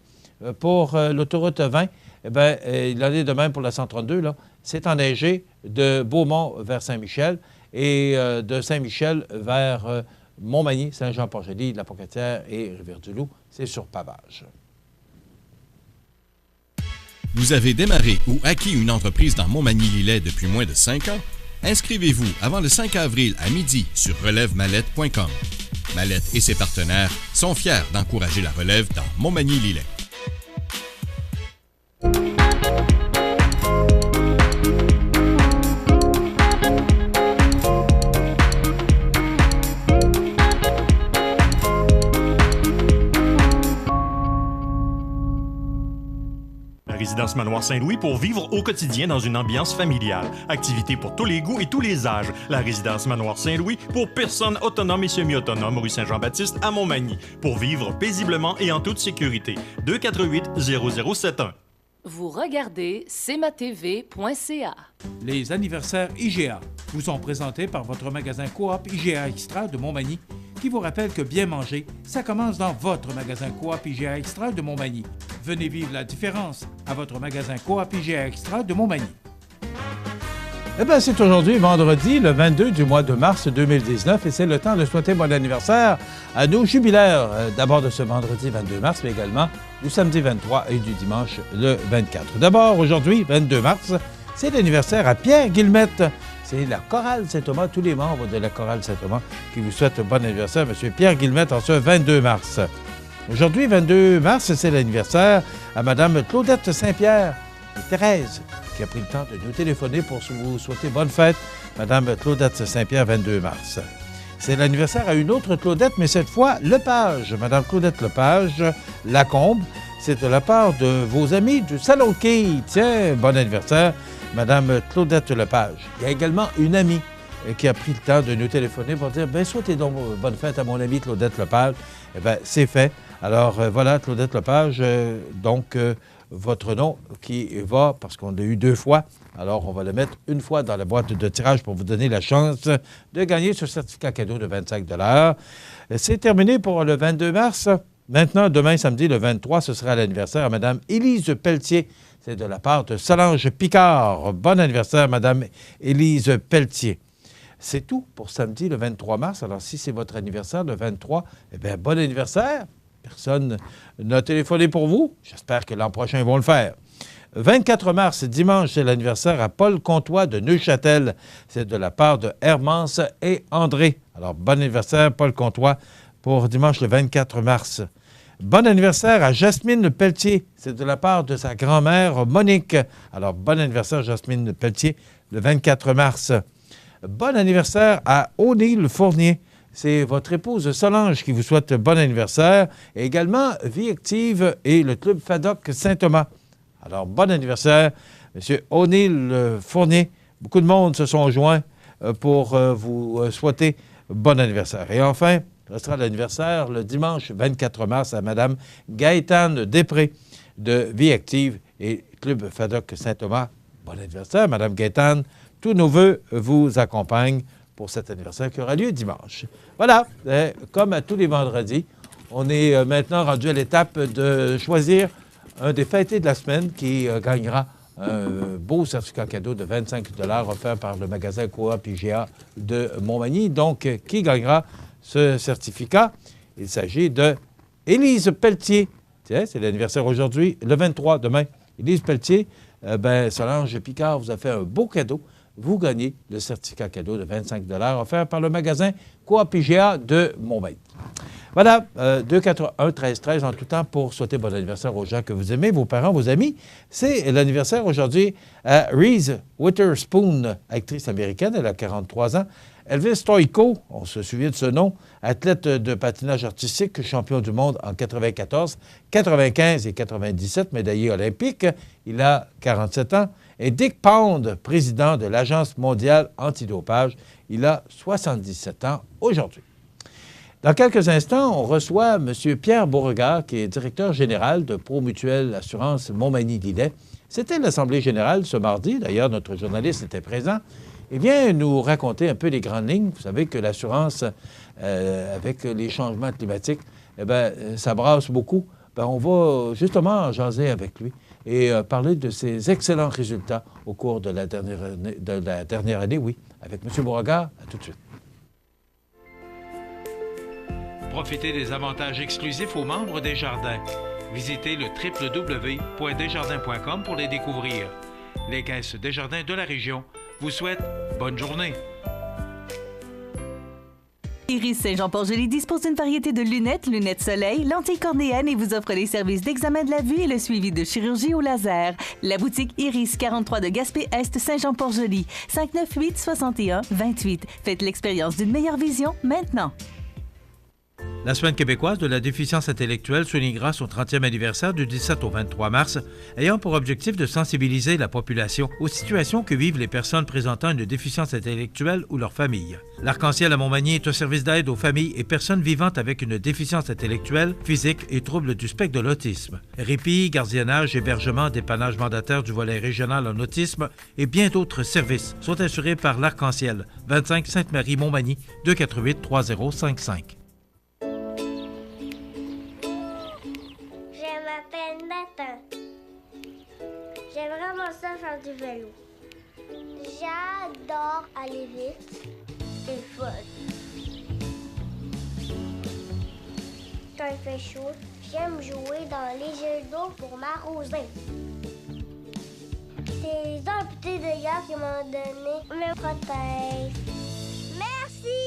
Pour l'autoroute 20, eh bien, il en est de même pour la 132. Là. C'est enneigé de Beaumont vers Saint-Michel et de Saint-Michel vers Montmagny, Saint-Jean-Port-Joli, La Pocatière et Rivière-du-Loup. C'est sur pavage. Vous avez démarré ou acquis une entreprise dans Montmagny-Lillet depuis moins de 5 ans? Inscrivez-vous avant le 5 avril à midi sur relèvemallette.com. Mallette et ses partenaires sont fiers d'encourager la relève dans Montmagny-Lillet. Résidence Manoir Saint-Louis pour vivre au quotidien dans une ambiance familiale. Activités pour tous les goûts et tous les âges. La Résidence Manoir Saint-Louis pour personnes autonomes et semi-autonomes, rue Saint-Jean-Baptiste à Montmagny. Pour vivre paisiblement et en toute sécurité. 248-0071. Vous regardez cmatv.ca. Les anniversaires IGA vous sont présentés par votre magasin Coop IGA Extra de Montmagny, qui vous rappelle que bien manger, ça commence dans votre magasin Coop IGA Extra de Montmagny. Venez vivre la différence à votre magasin Coop IGA Extra de Montmagny. Eh bien, c'est aujourd'hui, vendredi, le 22 du mois de mars 2019, et c'est le temps de souhaiter bon anniversaire à nos jubilaires. D'abord de ce vendredi 22 mars, mais également du samedi 23 et du dimanche le 24. D'abord, aujourd'hui, 22 mars, c'est l'anniversaire à Pierre Guillemette. C'est la Chorale Saint-Thomas, tous les membres de la Chorale Saint-Thomas qui vous souhaitent bon anniversaire, M. Pierre Guillemette, en ce 22 mars. Aujourd'hui, 22 mars, c'est l'anniversaire à Mme Claudette Saint-Pierre et Thérèse, qui a pris le temps de nous téléphoner pour vous souhaiter bonne fête. Mme Claudette Saint-Pierre, 22 mars. C'est l'anniversaire à une autre Claudette, mais cette fois, Lepage. Mme Claudette Lepage, Lacombe. C'est de la part de vos amis du Salon Quai. Tiens, bon anniversaire, Mme Claudette Lepage. Il y a également une amie qui a pris le temps de nous téléphoner pour dire « Bien, souhaitez donc bonne fête à mon amie Claudette Lepage. » Eh bien, c'est fait. Alors, voilà, Claudette Lepage, votre nom qui va, parce qu'on l'a eu 2 fois, alors on va le mettre une fois dans la boîte de tirage pour vous donner la chance de gagner ce certificat cadeau de 25 $. C'est terminé pour le 22 mars. Maintenant, demain, samedi, le 23, ce sera l'anniversaire à Mme Élise Pelletier. C'est de la part de Solange Picard. Bon anniversaire, Mme Élise Pelletier. C'est tout pour samedi, le 23 mars. Alors, si c'est votre anniversaire, le 23, eh bien, bon anniversaire. Personne n'a téléphoné pour vous. J'espère que l'an prochain, ils vont le faire. 24 mars, dimanche, c'est l'anniversaire à Paul Comtois de Neuchâtel. C'est de la part de Hermance et André. Alors, bon anniversaire, Paul Comtois, pour dimanche le 24 mars. Bon anniversaire à Jasmine Pelletier. C'est de la part de sa grand-mère Monique. Alors, bon anniversaire, Jasmine Pelletier, le 24 mars. Bon anniversaire à O'Neill Fournier. C'est votre épouse Solange qui vous souhaite bon anniversaire. Et également, Vie Active et le Club FADOC Saint-Thomas. Alors, bon anniversaire, M. O'Neill Fournier. Beaucoup de monde se sont joints pour vous souhaiter bon anniversaire. Et enfin, ce sera l'anniversaire le dimanche 24 mars à Mme Gaëtane Després de Vie Active et Club FADOC Saint-Thomas. Bon anniversaire, Mme Gaëtane. Tous nos vœux vous accompagnent pour cet anniversaire qui aura lieu dimanche. Voilà, comme à tous les vendredis, on est maintenant rendu à l'étape de choisir un des fêtés de la semaine qui gagnera un beau certificat cadeau de 25 $ offert par le magasin Coop IGA de Montmagny. Donc, qui gagnera ce certificat? Il s'agit de Élise Pelletier. Tiens, c'est l'anniversaire aujourd'hui, le 23, demain. Élise Pelletier, Solange Picard vous a fait un beau cadeau. Vous gagnez le certificat cadeau de 25 $ offert par le magasin Coop IGA de Montmagny. Voilà, 281-13-13 en tout temps pour souhaiter bon anniversaire aux gens que vous aimez, vos parents, vos amis. C'est l'anniversaire aujourd'hui à Reese Witherspoon, actrice américaine, elle a 43 ans. Elvis Stoico, on se souvient de ce nom, athlète de patinage artistique, champion du monde en 94, 95 et 97, médaillé olympique. Il a 47 ans. Et Dick Pound, président de l'Agence mondiale antidopage, il a 77 ans aujourd'hui. Dans quelques instants, on reçoit M. Pierre Beauregard, qui est directeur général de Promutuelle Assurance Montmagny-Lillet. C'était l'Assemblée générale ce mardi. D'ailleurs, notre journaliste était présent. Il vient nous raconter un peu les grandes lignes. Vous savez que l'assurance, avec les changements climatiques, ça brasse beaucoup. On va justement en jaser avec lui et parler de ses excellents résultats au cours de la dernière année, oui, avec M. Beauregard. À tout de suite. Profitez des avantages exclusifs aux membres des Jardins. Visitez le www.desjardins.com pour les découvrir. Les caisses Desjardins de la région vous souhaitent bonne journée. Iris Saint-Jean-Port-Joli dispose d'une variété de lunettes, lunettes soleil, lentilles cornéennes et vous offre les services d'examen de la vue et le suivi de chirurgie au laser. La boutique Iris 43 de Gaspé-Est Saint-Jean-Port-Joli, 598-61-28. Faites l'expérience d'une meilleure vision maintenant. La Semaine québécoise de la déficience intellectuelle soulignera son 30e anniversaire du 17 au 23 mars, ayant pour objectif de sensibiliser la population aux situations que vivent les personnes présentant une déficience intellectuelle ou leurs familles. L'Arc-en-Ciel à Montmagny est un service d'aide aux familles et personnes vivantes avec une déficience intellectuelle, physique et troubles du spectre de l'autisme. Répit, gardiennage, hébergement, dépannage mandataire du volet régional en autisme et bien d'autres services sont assurés par l'Arc-en-Ciel, 25 Sainte-Marie-Montmagny, 248-3055. J'aime vraiment ça faire du vélo. J'adore aller vite. C'est le fun. Quand il fait chaud, j'aime jouer dans les jets d'eau pour m'arroser. C'est les amputés de gars qui m'ont donné mes prothèses. Merci!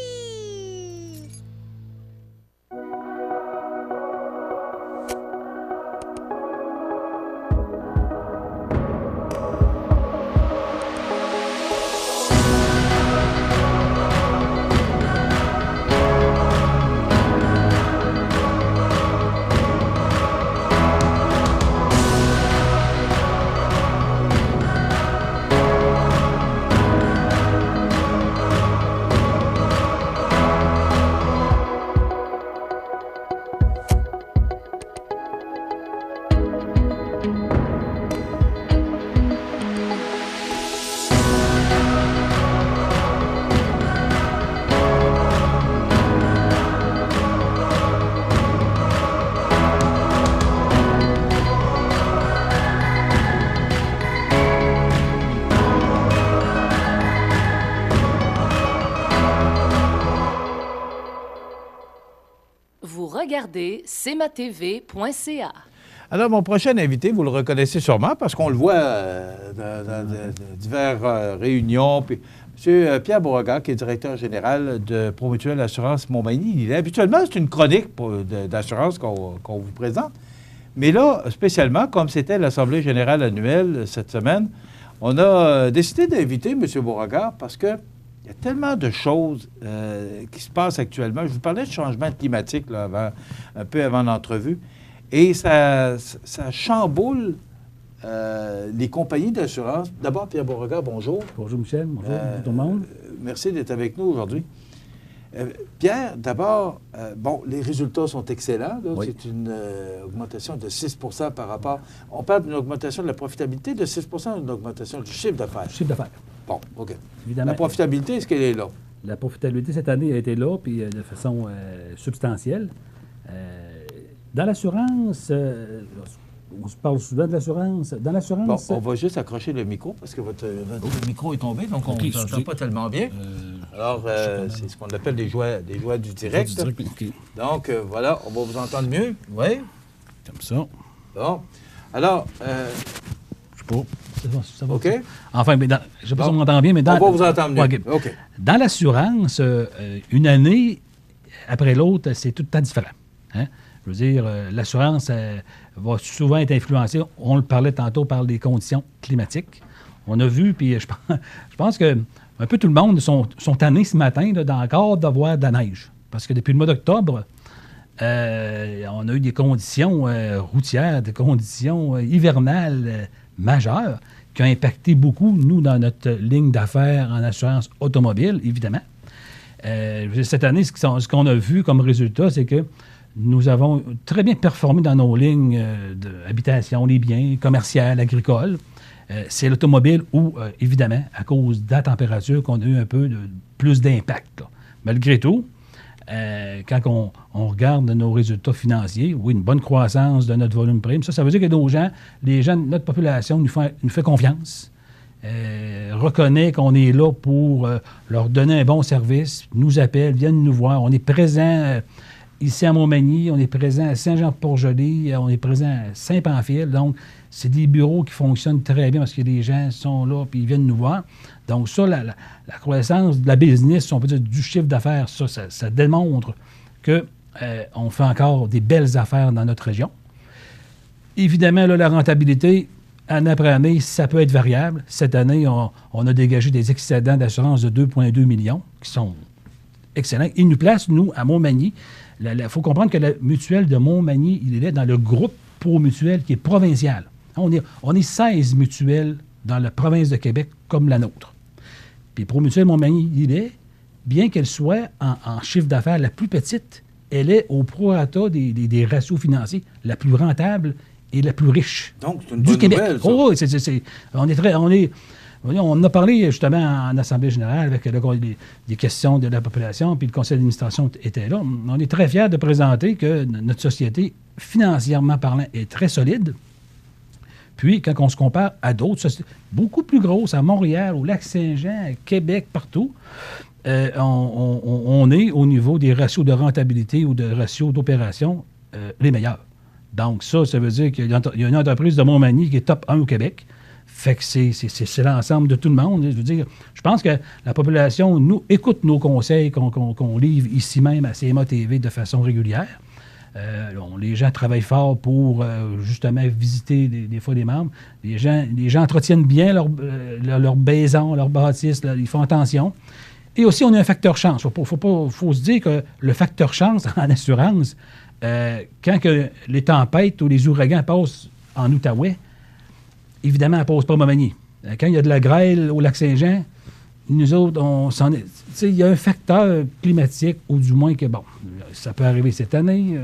Regardez cmatv.ca. Alors, mon prochain invité, vous le reconnaissez sûrement parce qu'on le voit dans diverses réunions. Puis, M. Pierre Beauregard, qui est directeur général de Promutuelle Assurance Montmagny. Habituellement, c'est une chronique d'assurance qu'on vous présente. Mais là, spécialement, comme c'était l'Assemblée générale annuelle cette semaine, on a décidé d'inviter M. Beauregard parce que il y a tellement de choses qui se passent actuellement. Je vous parlais de changement climatique là, un peu avant l'entrevue. Et ça chamboule les compagnies d'assurance. D'abord, Pierre Beauregard, bonjour. Bonjour, Michel. Bonjour tout le monde. Merci d'être avec nous aujourd'hui. Pierre, d'abord, les résultats sont excellents. Oui. C'est une augmentation de 6 par rapport... On parle d'une augmentation de la profitabilité de 6 ou d'une augmentation du chiffre d'affaires? Chiffre d'affaires. Bon, OK. Évidemment, la profitabilité, est-ce qu'elle est là? La profitabilité, cette année, a été là, puis de façon substantielle. Dans l'assurance, on se parle souvent de l'assurance. Dans l'assurance... Bon, on va juste accrocher le micro, parce que votre micro est tombé, donc on ne vous entend pas tellement bien. Alors, c'est ce qu'on appelle des joies du direct. Donc, voilà, on va vous entendre mieux. Oui. Comme ça. Bon. Alors... je sais pas. Ça va. OK. Enfin, mais je ne sais pas si on m'entend bien, mais dans... On va vous entendre mieux. OK. Dans l'assurance, une année après l'autre, c'est tout le temps différent. Hein? Je veux dire, l'assurance va souvent être influencée, on le parlait tantôt, par les conditions climatiques. On a vu, puis je pense que un peu tout le monde sont tannés ce matin encore d'avoir de la neige. Parce que depuis le mois d'octobre, on a eu des conditions routières, des conditions hivernales majeures qui ont impacté beaucoup, nous, dans notre ligne d'affaires en assurance automobile, évidemment. Cette année, ce qu'on a vu comme résultat, c'est que nous avons très bien performé dans nos lignes d'habitation, les biens commerciaux, agricoles. C'est l'automobile où, évidemment, à cause de la température, qu'on a eu un peu plus d'impact. Là. Malgré tout, quand on regarde nos résultats financiers, oui, une bonne croissance de notre volume prime, ça veut dire que nos gens, les gens de notre population nous fait confiance, reconnaît qu'on est là pour leur donner un bon service, nous appellent, viennent nous voir, on est présent ici à Montmagny, on est présent à Saint-Jean-Port-Joli, on est présent à Saint-Pamphile. Donc, c'est des bureaux qui fonctionnent très bien parce que les gens sont là puis ils viennent nous voir. Donc, ça, la croissance de la business, on peut dire du chiffre d'affaires, ça démontre qu'on fait encore des belles affaires dans notre région. Évidemment, là, la rentabilité, année après année, ça peut être variable. Cette année, on a dégagé des excédents d'assurance de 2,2 millions qui sont excellents. Ils nous placent, nous, à Montmagny. Il faut comprendre que la mutuelle de Montmagny, il est dans le groupe Promutuelle qui est provincial. On est 16 mutuelles dans la province de Québec comme la nôtre. Puis Promutuelle Montmagny, il est, bien qu'elle soit en chiffre d'affaires la plus petite, elle est au prorata des ratios financiers la plus rentable et la plus riche. Donc, c'est une bonne nouvelle, ça. Oh, oui, on en a parlé justement en Assemblée générale avec des questions de la population, puis le conseil d'administration était là. On est très fiers de présenter que notre société, financièrement parlant, est très solide. Puis, quand on se compare à d'autres sociétés beaucoup plus grosses, à Montréal, au Lac-Saint-Jean, à Québec, partout, on est au niveau des ratios de rentabilité ou de ratios d'opération les meilleurs. Donc, ça veut dire qu'il y a une entreprise de Montmagny qui est top 1 au Québec. Fait que c'est l'ensemble de tout le monde. Je veux dire, je pense que la population écoute nos conseils qu'on livre ici même à CMA TV de façon régulière. Les gens travaillent fort pour justement visiter des fois des membres. Les gens entretiennent bien leur maison, leur bâtisse, là, ils font attention. Et aussi, on a un facteur chance. Faut se dire que le facteur chance en assurance, quand les tempêtes ou les ouragans passent en Outaouais, évidemment, elle ne passe pas Montmagny. Quand il y a de la grêle au Lac-Saint-Jean, nous autres, il y a un facteur climatique, ou du moins que, bon, ça peut arriver cette année.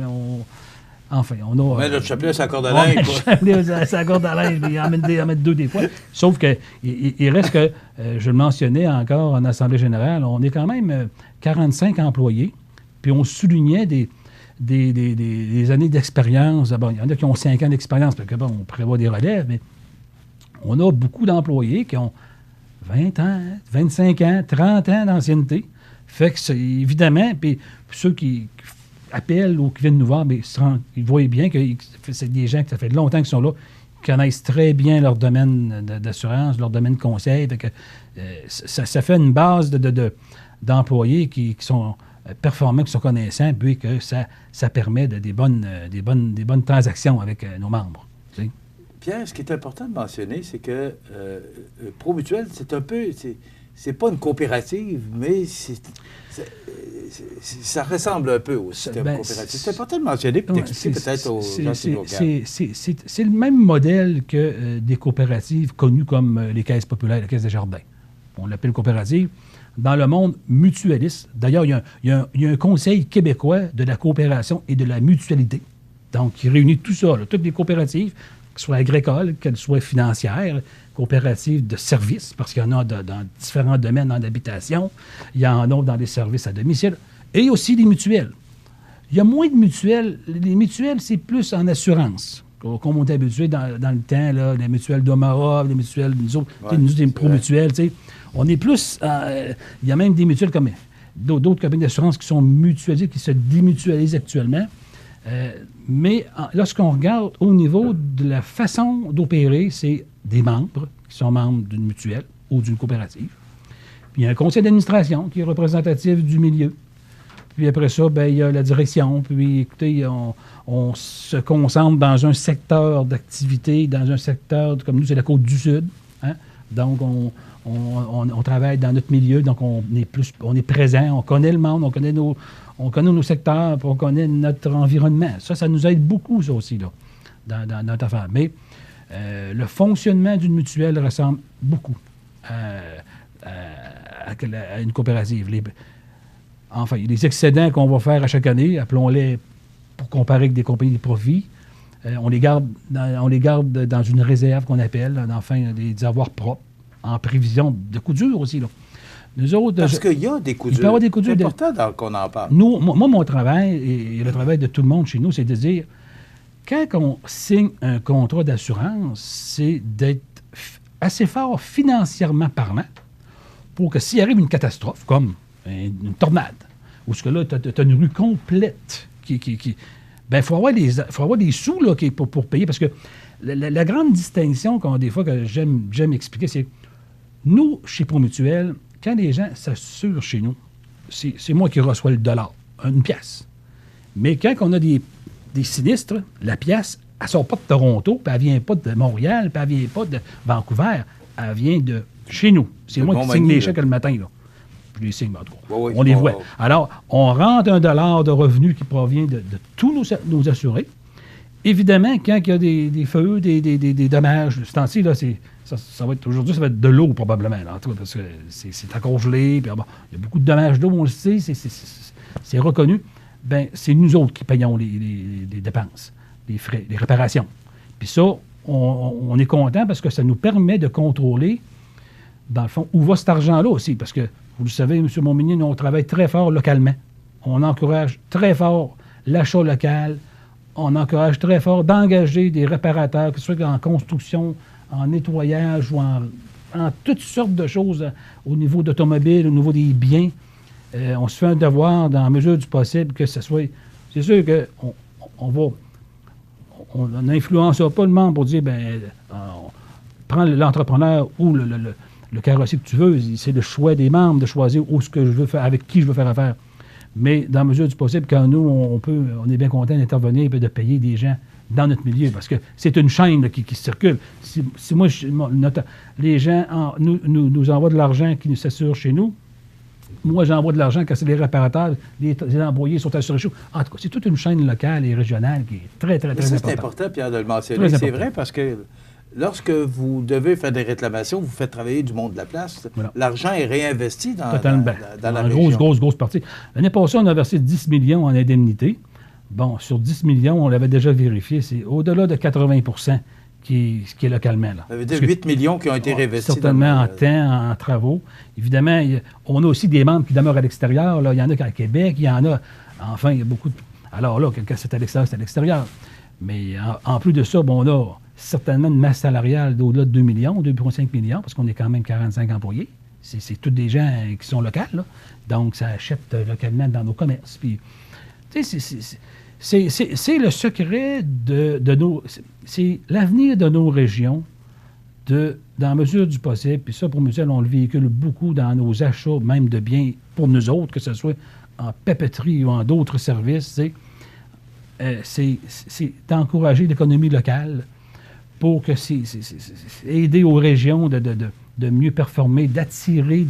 On met le chapelet à sa corde à linge. Le chapelet à sa corde à linge, mais il en met deux des fois. Sauf qu'il reste que, je le mentionnais encore en Assemblée générale, on est quand même 45 employés, puis on soulignait des années d'expérience. Bon, il y en a qui ont 5 ans d'expérience, parce que, bon, on prévoit des relèves, mais on a beaucoup d'employés qui ont 20 ans, 25 ans, 30 ans d'ancienneté. Fait que c'est évidemment, puis ceux qui appellent ou qui viennent nous voir, bien, ils voient bien que c'est des gens qui ça fait longtemps qu'ils sont là, qui connaissent très bien leur domaine d'assurance, leur domaine de conseil. Fait que, ça fait une base d'employés qui sont performants, qui sont connaissants, puis que ça permet des bonnes transactions avec nos membres. Tu sais. Pierre, ce qui est important de mentionner, c'est que Promutuelle, c'est un peu... C'est pas une coopérative, mais ça ressemble un peu au système coopératif. C'est important de mentionner, puis d'expliquer peut-être aux gens qui nous regardent. C'est le même modèle que des coopératives connues comme les caisses populaires, la Caisse des Jardins. On l'appelle coopérative. Dans le monde mutualiste, d'ailleurs, il y a un conseil québécois de la coopération et de la mutualité, donc qui réunit tout ça, là, toutes les coopératives, qu'elles soient agricoles, qu'elles soient financières, coopératives de services, parce qu'il y en a dans différents domaines en habitation, il y en a dans les services à domicile, et aussi les mutuelles. Il y a moins de mutuelles. Les mutuelles, c'est plus en assurance, comme on est habitué dans le temps, là, les mutuelles d'Omara, les mutuelles, nous autres, des pro-mutuelles, tu sais. On est plus... il y a même des mutuelles comme d'autres compagnies d'assurance qui sont mutualisées, qui se démutualisent actuellement. Mais lorsqu'on regarde au niveau de la façon d'opérer, c'est des membres qui sont membres d'une mutuelle ou d'une coopérative. Puis il y a un conseil d'administration qui est représentatif du milieu. Puis après ça, bien, il y a la direction. Puis écoutez, on se concentre dans un secteur d'activité, dans un secteur, comme nous, c'est la Côte-du-Sud. Hein? Donc, on travaille dans notre milieu, donc on est présent, on connaît le monde, on connaît nos secteurs, puis on connaît notre environnement. Ça nous aide beaucoup, ça aussi, là, dans notre affaire. Mais le fonctionnement d'une mutuelle ressemble beaucoup à une coopérative. Les excédents qu'on va faire à chaque année, appelons-les pour comparer avec des compagnies de profit, on les garde dans une réserve qu'on appelle, enfin, des avoirs propres, en prévision de coups durs aussi, là. Nous autres, parce qu'il y a des coups durs. Il peut y avoir des coups durs. C'est important qu'on en parle. Moi, mon travail, et le travail de tout le monde chez nous, c'est de dire, quand on signe un contrat d'assurance, c'est d'être assez fort financièrement parlant pour que s'il arrive une catastrophe, comme une tornade, où ce que là, tu as une rue complète Ben, faut avoir des sous là, pour payer, parce que la grande distinction des fois que j'aime expliquer, c'est nous, chez Promutuel, quand les gens s'assurent chez nous, c'est moi qui reçois le dollar, une pièce. Mais quand on a des sinistres, la pièce, elle ne sort pas de Toronto, puis elle ne vient pas de Montréal, puis elle ne vient pas de Vancouver, elle vient de chez nous. C'est moi qui signe les chèques le matin, là. Je les signe, en tout cas. On les voit. Alors, on rentre $1 de revenu qui provient de tous nos assurés. Évidemment, quand il y a des feux, des dommages, ce temps-ci, là, ça va être aujourd'hui, ça va être de l'eau probablement, là, en tout cas, parce que c'est encore gelé, puis bon, il y a beaucoup de dommages d'eau, on le sait, c'est reconnu. Bien, c'est nous autres qui payons les dépenses, les frais, les réparations. Puis ça, on est content parce que ça nous permet de contrôler, dans le fond, où va cet argent-là aussi, parce que, vous le savez, M. Montmagny, nous, on travaille très fort localement. On encourage très fort l'achat local. On encourage très fort d'engager des réparateurs, que ce soit en construction, en nettoyage ou en toutes sortes de choses au niveau d'automobile, au niveau des biens. On se fait un devoir, dans la mesure du possible, que ce soit... C'est sûr qu'on n'influencera pas le membre pour dire, prends l'entrepreneur ou le carrossier que tu veux. C'est le choix des membres de choisir où ce que je veux faire, avec qui je veux faire affaire. Mais dans la mesure du possible, quand nous, on est bien content d'intervenir et de payer des gens dans notre milieu, parce que c'est une chaîne là, qui circule. Si moi, les gens nous envoient de l'argent qui nous s'assure chez nous, moi, j'envoie de l'argent quand c'est les réparateurs, les employés sont assurés chez nous. En tout cas, c'est toute une chaîne locale et régionale qui est très, très, très importante. C'est important, Pierre, de le mentionner. C'est vrai parce que lorsque vous devez faire des réclamations, vous faites travailler du monde de la place. Voilà. L'argent est réinvesti dans la région. Grosse partie. L'année passée, on a versé 10 millions en indemnité. Bon, sur 10 millions, on l'avait déjà vérifié, c'est au-delà de 80 % qui est localement. Là. Ça veut dire 8 millions qui ont été réinvestis. Certainement en temps, en travaux. Évidemment, on a aussi des membres qui demeurent à l'extérieur. Là. Il y en a à Québec, il y en a... Enfin, il y a beaucoup de... Alors là, quand c'est à l'extérieur, c'est à l'extérieur. Mais en plus de ça, on a certainement une masse salariale d'au-delà de 2 millions, 2,5 millions, parce qu'on est quand même 45 employés. C'est tous des gens qui sont locaux, là. Donc, ça achète localement dans nos commerces. Puis, tu sais, c'est le secret de nos... C'est l'avenir de nos régions, dans la mesure du possible. Puis ça, pour Mutuel, on le véhicule beaucoup dans nos achats, même de biens pour nous autres, que ce soit en papeterie ou en d'autres services. C'est d'encourager l'économie locale pour que aider aux régions de mieux performer, d'attirer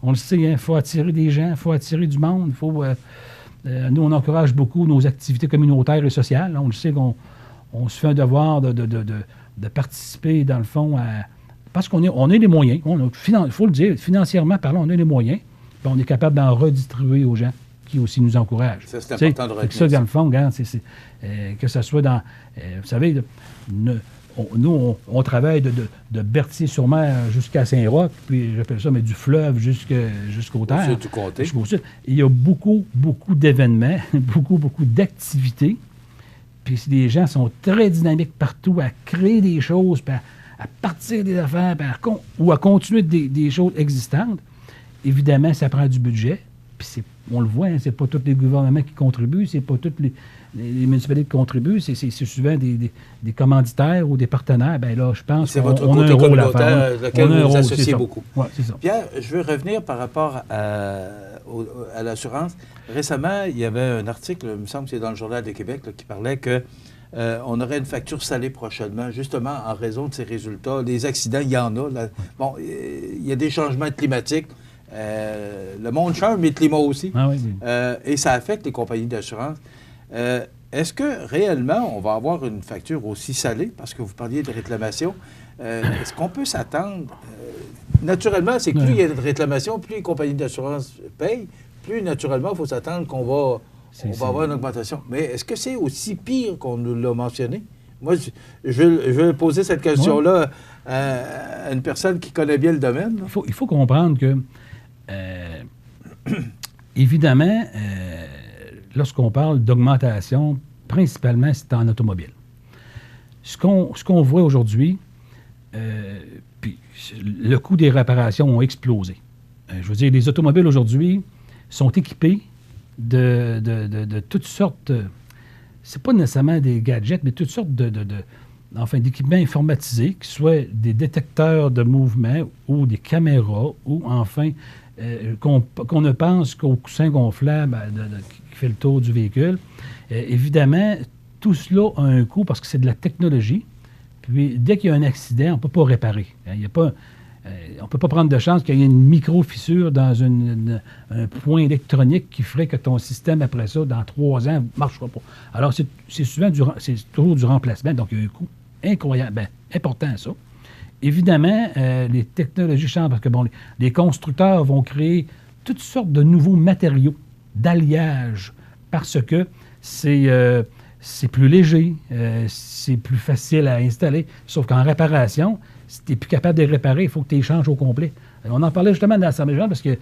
on le sait, il faut attirer des gens, il faut attirer du monde, il faut... nous, on encourage beaucoup nos activités communautaires et sociales. On le sait qu'on se fait un devoir de participer, dans le fond, parce qu'on a les moyens. Il faut le dire, financièrement parlant, on a les moyens. Puis on est capable d'en redistribuer aux gens qui aussi nous encouragent. Ça, c'est important de retenir. Ça, dans le fond, regarde, que ce soit dans... vous savez, nous, on travaille de Berthier-sur-Mer jusqu'à Saint-Roch, puis j'appelle ça, mais du fleuve jusqu'aux terres. Au-dessus du comté. Il y a beaucoup d'événements, beaucoup d'activités. Puis les gens sont très dynamiques partout à créer des choses, puis à partir des affaires, ou à continuer des choses existantes. Évidemment, ça prend du budget. Puis on le voit, c'est pas tous les gouvernements qui contribuent, c'est pas toutes les municipalités qui contribuent, c'est souvent des commanditaires ou des partenaires. Bien là, je pense qu'on a un rôle à faire. Lequel vous vous associez beaucoup. Ouais, c'est ça. Pierre, je veux revenir par rapport à l'assurance. Récemment, il y avait un article, il me semble que c'est dans le Journal de Québec, là, qui parlait que on aurait une facture salée prochainement, justement en raison de ces résultats. Les accidents, il y en a. Là. Bon, il y a des changements climatiques. Le monde change, mais le climat aussi. Ah oui. Et ça affecte les compagnies d'assurance. Est-ce que réellement, on va avoir une facture aussi salée? Parce que vous parliez de réclamation. Est-ce qu'on peut s'attendre? Naturellement, c'est que plus il y a de réclamations, plus les compagnies d'assurance payent, plus naturellement, il faut s'attendre qu'on va avoir une augmentation. Mais est-ce que c'est aussi pire qu'on nous l'a mentionné? Moi, je vais poser cette question-là à une personne qui connaît bien le domaine. Il faut comprendre que, évidemment, lorsqu'on parle d'augmentation, principalement, c'est en automobile. Ce qu'on voit aujourd'hui, puis le coût des réparations ont explosé. Je veux dire, les automobiles aujourd'hui sont équipés de toutes sortes, c'est pas nécessairement des gadgets, mais toutes sortes d'équipements informatisés, qui soient des détecteurs de mouvement ou des caméras, ou enfin, qu'on ne pense qu'au coussin gonflable qui fait le tour du véhicule. Évidemment, tout cela a un coût parce que c'est de la technologie. Puis, dès qu'il y a un accident, on ne peut pas réparer. On ne peut pas prendre de chance qu'il y ait une micro-fissure dans un point électronique qui ferait que ton système, après ça, dans 3 ans, ne marchera pas. Alors, c'est souvent toujours du remplacement. Donc, il y a un coût incroyable, important, ça. Évidemment, les technologies changent parce que les constructeurs vont créer toutes sortes de nouveaux matériaux d'alliage parce que c'est plus léger, c'est plus facile à installer. Sauf qu'en réparation, si tu n'es plus capable de les réparer, il faut que tu les changes au complet. On en parlait justement dans l'Assemblée générale parce qu'il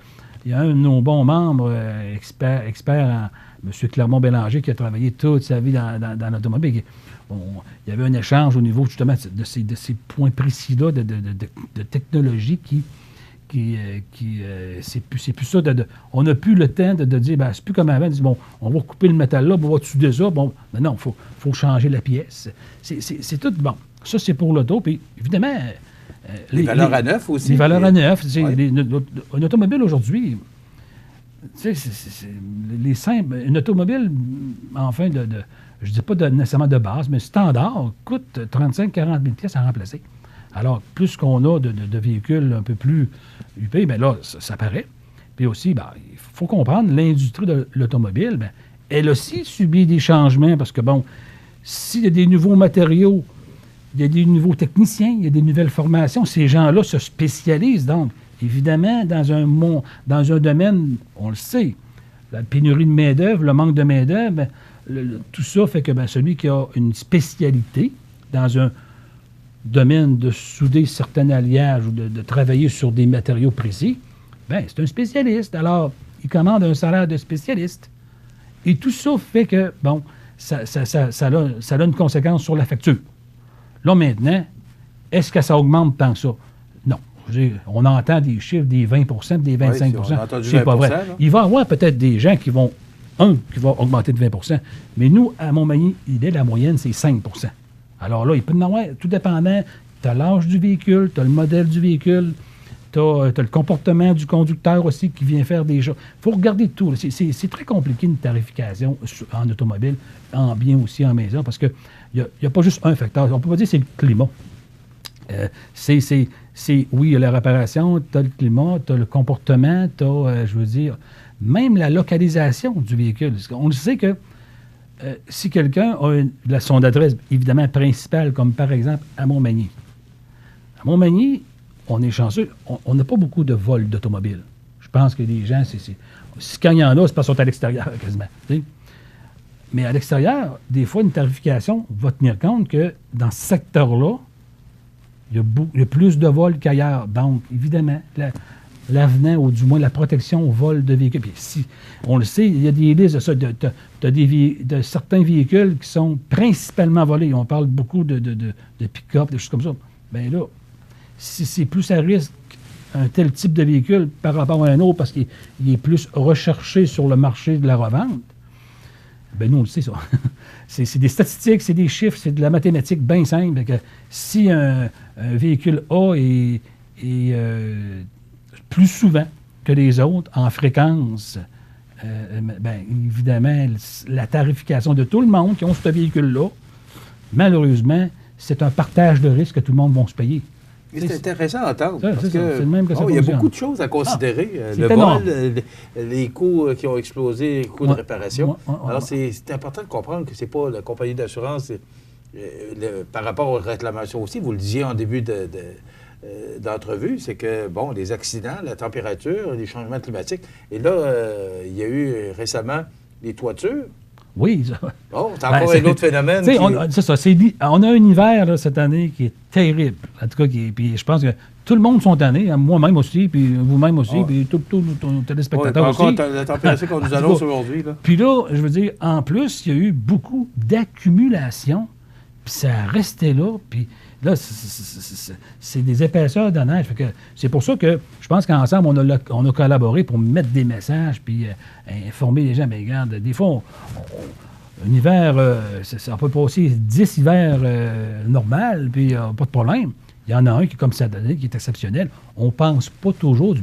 y a un de nos bons membres, expert en M. Clermont-Bélanger, qui a travaillé toute sa vie dans l'automobile. Il y avait un échange au niveau justement de ces points précis-là de technologie c'est plus ça. On n'a plus le temps de dire, c'est plus comme avant, de dire, on va couper le métal là, on va tuer ça. Non, il faut changer la pièce. C'est tout bon. Ça, c'est pour l'auto. Puis, évidemment... les valeurs à neuf aussi. Les valeurs à neuf. Une automobile aujourd'hui, les simples... Une automobile, enfin, je ne dis pas nécessairement de base, mais standard, coûte 35-40 000 pièces à remplacer. Alors, plus qu'on a de véhicules un peu plus huppés, bien là, ça paraît. Puis aussi, il faut comprendre, l'industrie de l'automobile, elle aussi subit des changements parce que, s'il y a des nouveaux matériaux, il y a des nouveaux techniciens, il y a des nouvelles formations, ces gens-là se spécialisent. Donc, évidemment, dans un domaine, on le sait, la pénurie de main-d'œuvre, le manque de main-d'œuvre, tout ça fait que celui qui a une spécialité dans un domaine de souder certains alliages ou de travailler sur des matériaux précis, c'est un spécialiste. Alors, il commande un salaire de spécialiste. Et tout ça fait que, ça a une conséquence sur la facture. Là, maintenant, est-ce que ça augmente tant que ça? Non. On entend des chiffres des 20 des 25 c'est pas vrai. Là. Il va y avoir peut-être des gens qui vont augmenter de 20 mais nous, à Montmagny, la moyenne, c'est 5 Alors là, il peut y en avoir, tout dépendant, tu as l'âge du véhicule, tu as le modèle du véhicule, tu as le comportement du conducteur aussi qui vient faire des choses. Il faut regarder tout. C'est très compliqué une tarification en automobile, en bien aussi en maison, parce qu'il n'y a pas juste un facteur. On ne peut pas dire que c'est le climat. Oui, il y a la réparation, tu as le climat, tu as le comportement, tu as, même la localisation du véhicule. On le sait que si quelqu'un a son adresse, évidemment, principale, comme par exemple à Montmagny. À Montmagny, on est chanceux, on n'a pas beaucoup de vols d'automobiles. Je pense que les gens, quand il y en a, c'est parce qu'ils sont à l'extérieur, quasiment. T'sais? Mais à l'extérieur, des fois, une tarification va tenir compte que dans ce secteur-là, il y a plus de vols qu'ailleurs. Donc, évidemment, l'avenant, ou du moins la protection au vol de véhicules. Puis si, on le sait, il y a des listes de ça. De certains véhicules qui sont principalement volés. On parle beaucoup de pick-up, des choses comme ça. Bien là, si c'est plus à risque un tel type de véhicule par rapport à un autre parce qu'il est plus recherché sur le marché de la revente, bien nous, on le sait, ça. C'est des statistiques, c'est des chiffres, c'est de la mathématique bien simple. Que si un véhicule A est plus souvent que les autres en fréquence, évidemment, la tarification de tout le monde qui ont ce véhicule-là, malheureusement, c'est un partage de risque que tout le monde va se payer. C'est intéressant à entendre. Parce que le même que ça il y a beaucoup de choses à considérer. Le vol, les coûts qui ont explosé, les coûts de réparation. Alors, c'est important de comprendre que ce n'est pas la compagnie d'assurance. Par rapport aux réclamations aussi, vous le disiez en début d'entrevue, c'est que, les accidents, la température, les changements climatiques. Et là, il y a eu récemment les toitures. Oui. C'est encore un autre phénomène. C'est ça. On a un hiver là, cette année qui est terrible. En tout cas, puis je pense que tout le monde sont tannés, moi-même aussi, puis vous-même aussi, puis tous nos téléspectateurs aussi. Encore la température qu'on nous annonce aujourd'hui. Puis là, je veux dire, en plus, il y a eu beaucoup d'accumulation Puis ça a resté là, puis là, c'est des épaisseurs de neige. Fait que c'est pour ça que je pense qu'ensemble, on a collaboré pour mettre des messages, puis informer les gens. Mais regarde, des fois, un hiver, ça peut passer 10 hivers normal, puis pas de problème. Il y en a un qui, comme ça donné, qui est exceptionnel. On pense pas toujours du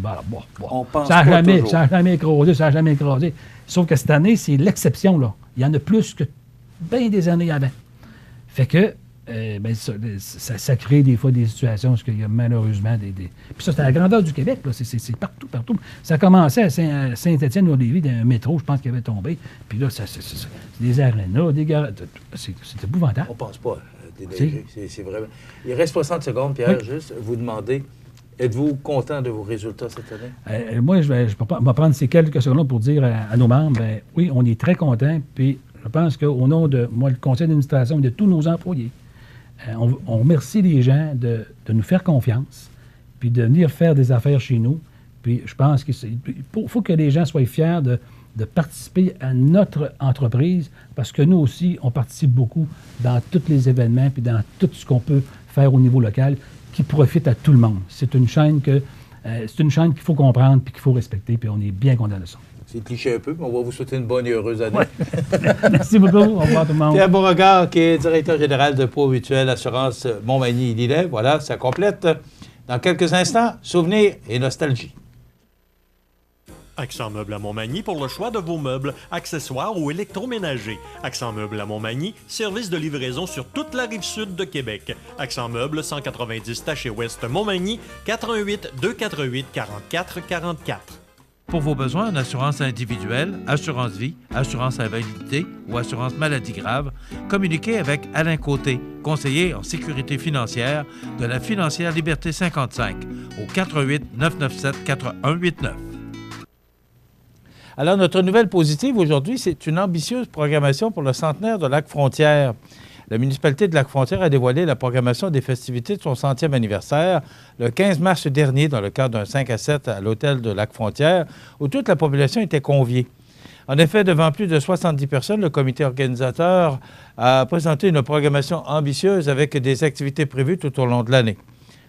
On pense ça pas toujours. Ça n'a jamais écrasé, ça n'a jamais écrasé. Sauf que cette année, c'est l'exception, là. Il y en a plus que bien des années avant. Fait que ça crée des fois des situations où il y a malheureusement des... Puis ça, c'est à la grandeur du Québec, là. C'est partout. Ça a commencé à Saint-Étienne-au-Lévis, d'un métro, je pense, qui avait tombé. Puis là, c'est des arénas, des garages. C'est épouvantable. On pense pas déneiger. C'est vraiment... Il reste 60 secondes, Pierre, oui. Juste vous demander, êtes-vous content de vos résultats cette année? Moi, je vais prendre ces quelques secondes pour dire à nos membres, oui, on est très contents, puis je pense qu'au nom de moi, le conseil d'administration et de tous nos employés, on remercie les gens de nous faire confiance, puis de venir faire des affaires chez nous. Puis je pense qu'il faut que les gens soient fiers de participer à notre entreprise, parce que nous aussi, on participe beaucoup dans tous les événements, puis dans tout ce qu'on peut faire au niveau local, qui profite à tout le monde. C'est une chaîne qu'il faut comprendre, puis qu'il faut respecter, puis on est bien content de ça. C'est cliché un peu, mais on va vous souhaiter une bonne et heureuse année. Ouais. Merci beaucoup. Au revoir tout le monde. Pierre Beauregard, qui est directeur général de Pau Mutuelle Assurance Montmagny-Lillet. Voilà, ça complète. Dans quelques instants, souvenirs et nostalgie. Accent Meubles à Montmagny pour le choix de vos meubles, accessoires ou électroménagers. Accent Meubles à Montmagny, service de livraison sur toute la rive sud de Québec. Accent Meubles, 190 Taché Ouest Montmagny, 418 248 44 44. Pour vos besoins en assurance individuelle, assurance vie, assurance invalidité ou assurance maladie grave, communiquez avec Alain Côté, conseiller en sécurité financière de la Financière Liberté 55 au 418 997 4189. Alors, notre nouvelle positive aujourd'hui, c'est une ambitieuse programmation pour le centenaire de Lac-Frontière. La municipalité de Lac-Frontière a dévoilé la programmation des festivités de son 100e anniversaire le 15 mars dernier dans le cadre d'un 5 à 7 à l'hôtel de Lac-Frontière où toute la population était conviée. En effet, devant plus de 70 personnes, le comité organisateur a présenté une programmation ambitieuse avec des activités prévues tout au long de l'année.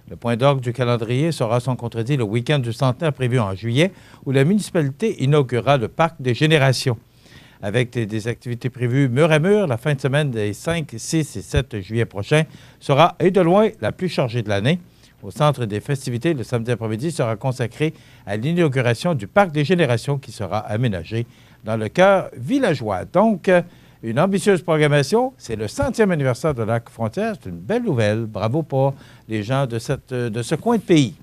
Le point d'orgue du calendrier sera sans contredit le week-end du centenaire prévu en juillet où la municipalité inaugurera le parc des générations. Avec des activités prévues mur à mur, la fin de semaine des 5, 6 et 7 juillet prochains sera, et de loin, la plus chargée de l'année. Au centre des festivités, le samedi après-midi sera consacré à l'inauguration du Parc des Générations qui sera aménagé dans le cœur villageois. Donc, une ambitieuse programmation. C'est le 100e anniversaire de Lac-Frontière. C'est une belle nouvelle. Bravo pour les gens de ce coin de pays.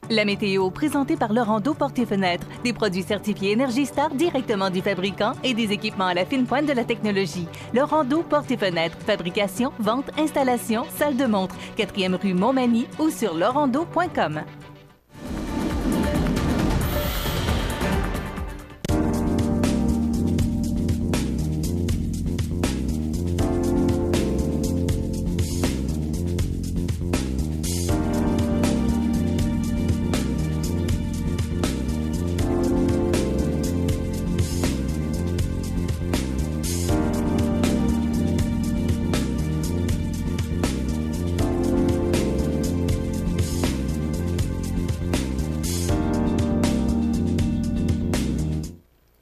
La météo, présentée par Laurando Portes et Fenêtres. Des produits certifiés Énergie Star directement du fabricant et des équipements à la fine pointe de la technologie. Laurando Portes et Fenêtres. Fabrication, vente, installation, salle de montre. 4e rue Montmagny ou sur laurando.com.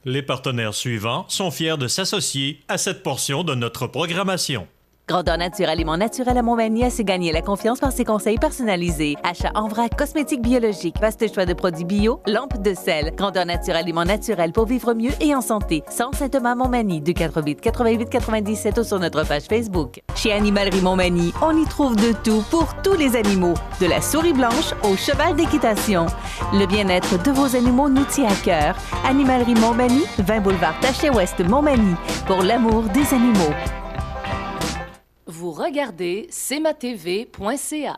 Les partenaires suivants sont fiers de s'associer à cette portion de notre programmation. Grandeur Nature Aliments Naturels à Montmagny a su gagner la confiance par ses conseils personnalisés. Achat en vrac, cosmétiques biologiques, vaste choix de produits bio, lampes de sel. Grandeur Nature Aliments Naturels pour vivre mieux et en santé. Centre Saint-Thomas Montmagny, 248 88 97 ou sur notre page Facebook. Chez Animalerie Montmagny, on y trouve de tout pour tous les animaux. De la souris blanche au cheval d'équitation. Le bien-être de vos animaux nous tient à cœur. Animalerie Montmagny, 20 boulevard Taché-Ouest Montmagny. Pour l'amour des animaux. Vous regardez cmatv.ca.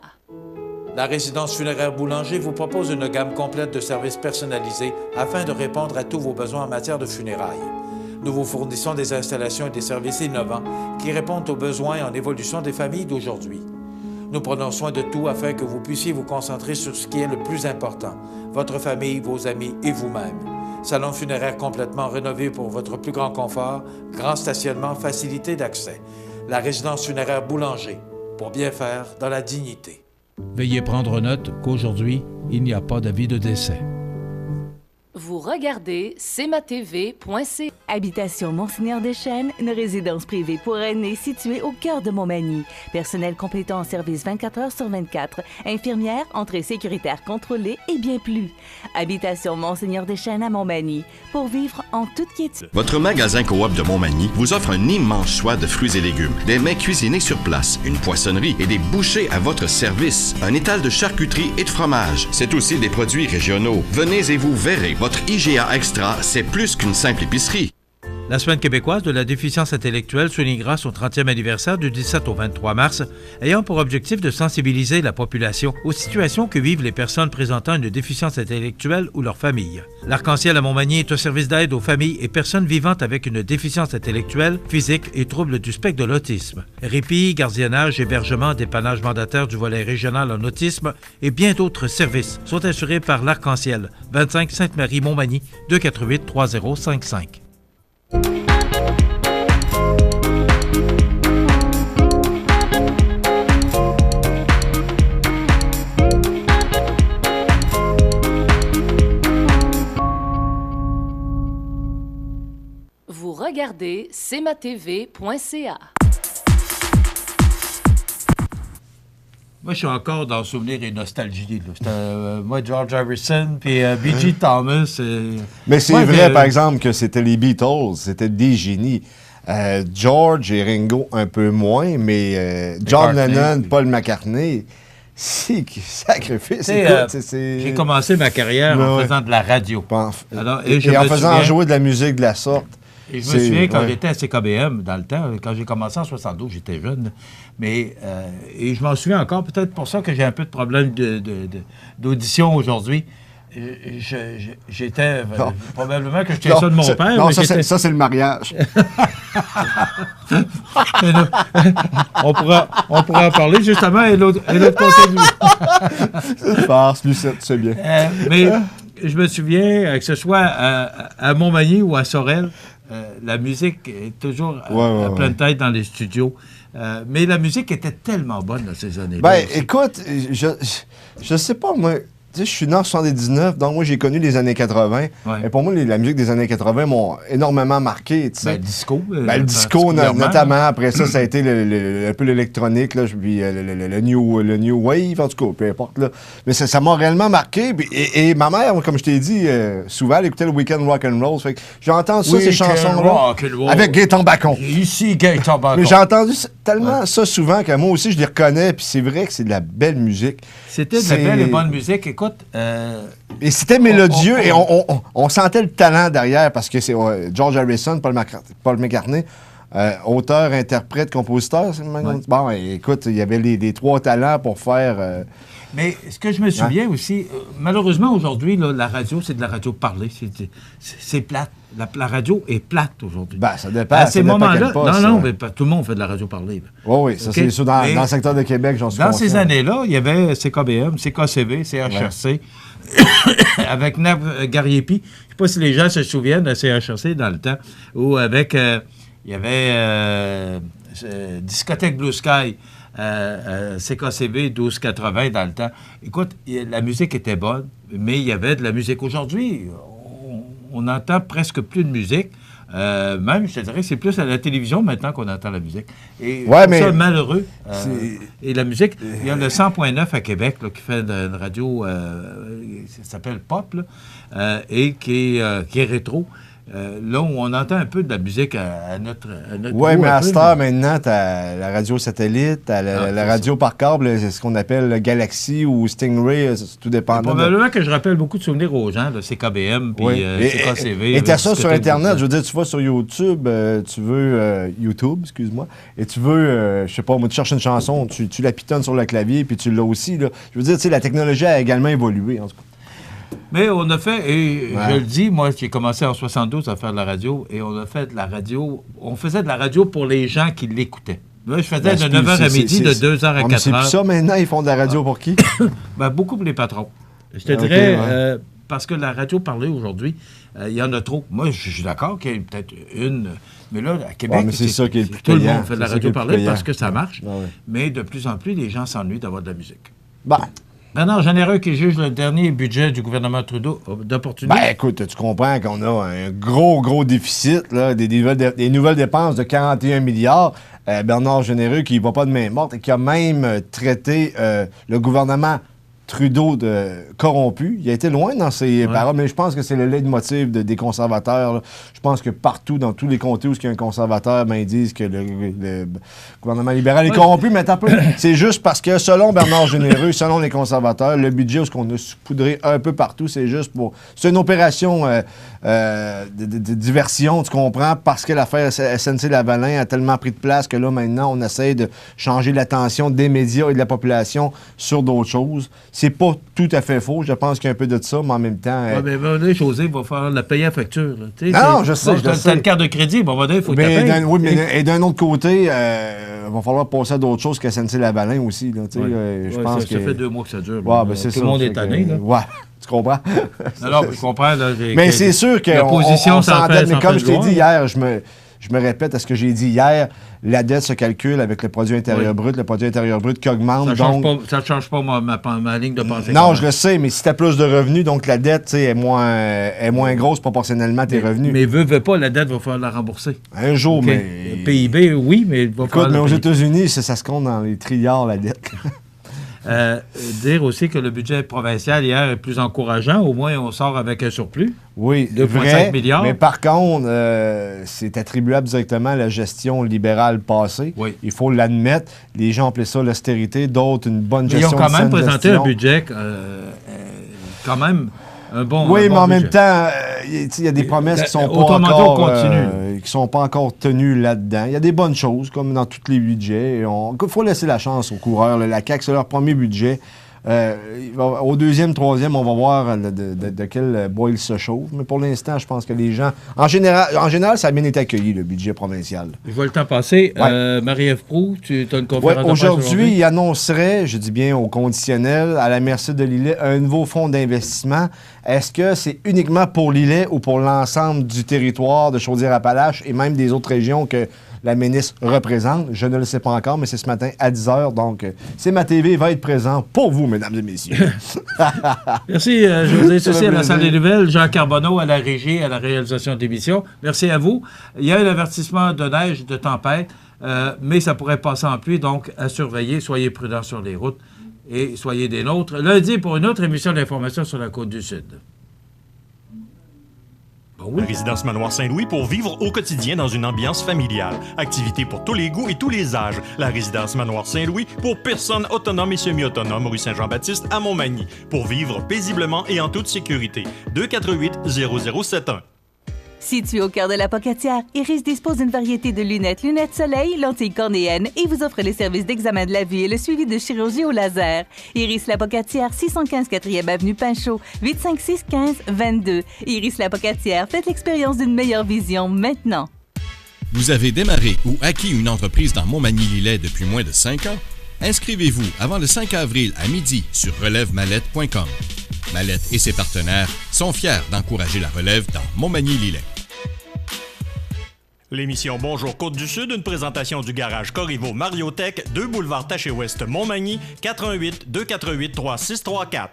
La résidence funéraire Boulanger vous propose une gamme complète de services personnalisés afin de répondre à tous vos besoins en matière de funérailles. Nous vous fournissons des installations et des services innovants qui répondent aux besoins en évolution des familles d'aujourd'hui. Nous prenons soin de tout afin que vous puissiez vous concentrer sur ce qui est le plus important, votre famille, vos amis et vous-même. Salon funéraire complètement rénové pour votre plus grand confort, grand stationnement, facilité d'accès. la résidence funéraire Boulanger, pour bien faire dans la dignité. Veuillez prendre note qu'aujourd'hui, il n'y a pas d'avis de décès. Vous regardez cmatv.ca. Habitation Monseigneur Deschênes, une résidence privée pour aînés située au cœur de Montmagny. Personnel complétant en service 24 heures sur 24. Infirmière, entrée sécuritaire contrôlée et bien plus. Habitation Monseigneur Deschênes à Montmagny. Pour vivre en toute quiétude. Votre magasin Coop de Montmagny vous offre un immense choix de fruits et légumes, des mets cuisinés sur place, une poissonnerie et des bouchées à votre service, un étal de charcuterie et de fromage. C'est aussi des produits régionaux. Venez et vous verrez. Votre IGA Extra, c'est plus qu'une simple épicerie. La Semaine québécoise de la déficience intellectuelle soulignera son 30e anniversaire du 17 au 23 mars, ayant pour objectif de sensibiliser la population aux situations que vivent les personnes présentant une déficience intellectuelle ou leurs familles. L'Arc-en-Ciel à Montmagny est un service d'aide aux familles et personnes vivant avec une déficience intellectuelle, physique et troubles du spectre de l'autisme. Répit, gardiennage, hébergement, dépannage mandataire du volet régional en autisme et bien d'autres services sont assurés par l'Arc-en-Ciel, 25 Sainte-Marie-Montmagny, 248-3055. Vous regardez cmatv.ca. Moi, je suis encore dans le souvenir et nostalgie. C'était moi, George Harrison, puis B.G. Thomas. Mais c'est vrai, par exemple, que c'était les Beatles, c'était des génies. George et Ringo, un peu moins, mais John Lennon, Paul McCartney, c'est sacrifice. J'ai commencé ma carrière en faisant de la radio. Alors, et en faisant jouer de la musique de la sorte. Et je me souviens quand j'étais à CKBM, dans le temps, quand j'ai commencé en 72, j'étais jeune, mais et je m'en souviens encore, peut-être pour ça que j'ai un peu de problème d'audition aujourd'hui. J'étais probablement que je tiens ça de mon père. Non, ça c'est le mariage. on pourra en parler justement et l'autre côté du... C'est une farce, Lucette, c'est bien. Mais je me souviens que ce soit à Montmagny ou à Sorel, la musique est toujours à pleine tête dans les studios. Mais la musique était tellement bonne dans ces années-là. Ben, écoute, je sais pas, moi... Tu sais, je suis né en 79, donc moi, j'ai connu les années 80. Ouais. Et pour moi, la musique des années 80 m'ont énormément marqué, tu sais. Ben, le disco. Le disco, notamment. Après ça, ça a été un peu l'électronique, là, puis le new wave, en tout cas, peu importe, là. Mais ça m'a réellement marqué. Et ma mère, comme je t'ai dit, souvent, elle écoutait le Weekend Rock'n'Roll. Fait que j'ai entendu ça, ces chansons-là. Avec Gaëtan Bacon. Ici, Gaëtan Bacon. Mais j'ai entendu tellement ça souvent que moi aussi, je les reconnais, puis c'est vrai que c'est de la belle musique. C'était de la belle et bonne musique. Écoute, et c'était mélodieux et on sentait le talent derrière parce que c'est George Harrison, Paul McCartney, auteur, interprète, compositeur. Ouais. Bon, écoute, il y avait les trois talents pour faire... Mais ce que je me souviens aussi, malheureusement aujourd'hui, là, la radio, c'est de la radio parlée. C'est plate. La radio est plate aujourd'hui. Ben, ça dépend. À ces moments-là, non, mais tout le monde fait de la radio parlée. Oui, ça c'est sûr. Dans le secteur de Québec, j'en suis conscient. Dans ces années-là, il y avait CKBM, CKCV, CHRC, avec Nav Gariepi. Je ne sais pas si les gens se souviennent de CHRC dans le temps, où avec, il y avait Discothèque Blue Sky, CKCV 1280 dans le temps. Écoute, la musique était bonne, mais il y avait de la musique. Aujourd'hui, on n'entend presque plus de musique. Même, je te dirais que c'est plus à la télévision maintenant qu'on entend la musique. Et c'est ça malheureux. Et la musique, il y a le 100.9 à Québec là, qui fait une radio, ça s'appelle Pop, là, et qui est rétro. Là où on entend un peu de la musique à notre oui, mais à cette heure, maintenant, tu as la radio satellite, tu as la radio par câble, c'est ce qu'on appelle Galaxy ou Stingray, tout dépend. Probablement que je rappelle beaucoup de souvenirs aux gens, là, CKBM, puis CKCV. Et tu as ça sur Internet, je veux dire, tu vas sur YouTube, tu veux... excuse-moi, et tu veux, je sais pas, moi, tu cherches une chanson, tu la pitonnes sur le clavier, puis tu l'as aussi, là. Je veux dire, tu sais, la technologie a également évolué, en tout cas. Mais on a fait, et je le dis, moi, j'ai commencé en 72 à faire de la radio, et on a fait de la radio, on faisait de la radio pour les gens qui l'écoutaient. Moi, je faisais de 9h à midi, de 2h à 4h. C'est plus ça, maintenant, ils font de la radio pour qui? Beaucoup pour les patrons. Je te dirais, parce que la radio parlée aujourd'hui, il y en a trop. Moi, je suis d'accord qu'il y ait peut-être une... Mais là, à Québec, mais c'est ça qui est le plus tout le payant. monde fait de la C'est ça radio qui est le plus parlée payant. parce que ça marche. Ah oui. Mais de plus en plus, les gens s'ennuient d'avoir de la musique. Ben, Bernard Généreux qui juge le dernier budget du gouvernement Trudeau d'opportunité. ben écoute, tu comprends qu'on a un gros déficit, là, des nouvelles dépenses de 41 milliards. Bernard Généreux qui ne va pas de main morte et qui a même traité le gouvernement Trudeau de corrompu. Il a été loin dans ses paroles, mais je pense que c'est le leitmotiv des conservateurs. Là. Je pense que partout, dans tous les comtés où il y a un conservateur, ben, ils disent que le gouvernement libéral est corrompu, mais attends un peu. C'est juste parce que, selon Bernard Généreux, selon les conservateurs, le budget où on a saupoudré un peu partout, c'est juste pour... C'est une opération de diversion, tu comprends, parce que l'affaire SNC-Lavalin a tellement pris de place que là, maintenant, on essaie de changer l'attention des médias et de la population sur d'autres choses. C'est pas tout à fait faux. Je pense qu'il y a un peu de ça, mais en même temps... mais José va faire la payer à facture. Là. Non, je sais, je sais. T'as une carte de crédit, il faut que tu payes. Oui, mais d'un autre côté, il va falloir passer à d'autres choses que SNC-Lavalin aussi. Là, je pense ça fait 2 mois que ça dure. C'est tout le monde est tanné. Ouais, tu comprends? Alors, je comprends. Là, mais c'est sûr que l'opposition s'entête. Mais comme je t'ai dit hier, je me répète à ce que j'ai dit hier, la dette se calcule avec le produit intérieur brut, le produit intérieur brut qui augmente. Ça ne change pas ma ligne de pensée. Non, je le sais, mais si tu as plus de revenus, donc la dette est moins grosse proportionnellement à tes revenus. Mais veut pas, la dette va falloir la rembourser. Un jour, mais... Le PIB, oui, mais il va falloir... Écoute, mais aux États-Unis, ça se compte dans les trilliards, la dette. Dire aussi que le budget provincial hier est plus encourageant. Au moins, on sort avec un surplus. Oui, 2,5 milliards. Mais par contre, c'est attribuable directement à la gestion libérale passée. Oui. Il faut l'admettre. Les gens appelaient ça l'austérité, d'autres une bonne gestion. Ils ont quand même présenté gestion. un budget quand même un bon Oui, mais en budget. même temps, il y a des promesses qui sont sont pas encore tenues là-dedans. Il y a des bonnes choses, comme dans tous les budgets. Il faut laisser la chance aux coureurs. La CAQ, c'est leur premier budget. Au deuxième, troisième, on va voir de quel bois ils se chauffent. Mais pour l'instant, je pense que les gens... En général, ça a bien été accueilli, le budget provincial. Je vois le temps passer. Ouais. Marie-Ève Proulx, tu as une conférence de presse aujourd'hui, il annoncerait, je dis bien au conditionnel, à la merci de l'îlet, un nouveau fonds d'investissement. Est-ce que c'est uniquement pour l'îlet ou pour l'ensemble du territoire de Chaudière-Appalaches et même des autres régions que la ministre représente? Je ne le sais pas encore, mais c'est ce matin à 10h. Donc, CMA-TV va être présent pour vous, mesdames et messieurs. Merci, José. Ceci à la salle des nouvelles. Jean Carbonneau à la régie, à la réalisation d'émissions. Merci à vous. Il y a un avertissement de neige, de tempête, mais ça pourrait passer en pluie, donc à surveiller. Soyez prudents sur les routes et soyez des nôtres. Lundi, pour une autre émission d'information sur la Côte-du-Sud. La résidence Manoir Saint-Louis pour vivre au quotidien dans une ambiance familiale. Activités pour tous les goûts et tous les âges. La résidence Manoir Saint-Louis pour personnes autonomes et semi-autonomes, rue Saint-Jean-Baptiste à Montmagny. Pour vivre paisiblement et en toute sécurité. 248-0071. Situé au cœur de la Pocatière, Iris dispose d'une variété de lunettes soleil, lentilles cornéennes et vous offre les services d'examen de la vue et le suivi de chirurgie au laser. Iris la Pocatière, 615 4e avenue Pinchot, 856-15-22. Iris la Pocatière, faites l'expérience d'une meilleure vision maintenant. Vous avez démarré ou acquis une entreprise dans Montmagny-Lillet depuis moins de 5 ans? Inscrivez-vous avant le 5 avril à midi sur relèvemallette.com. Mallette et ses partenaires sont fiers d'encourager la relève dans Montmagny-Lillet. L'émission Bonjour Côte-du-Sud, une présentation du garage Corriveau Mariotech, 2 boulevard Taché-Ouest Montmagny, 418-248-3634.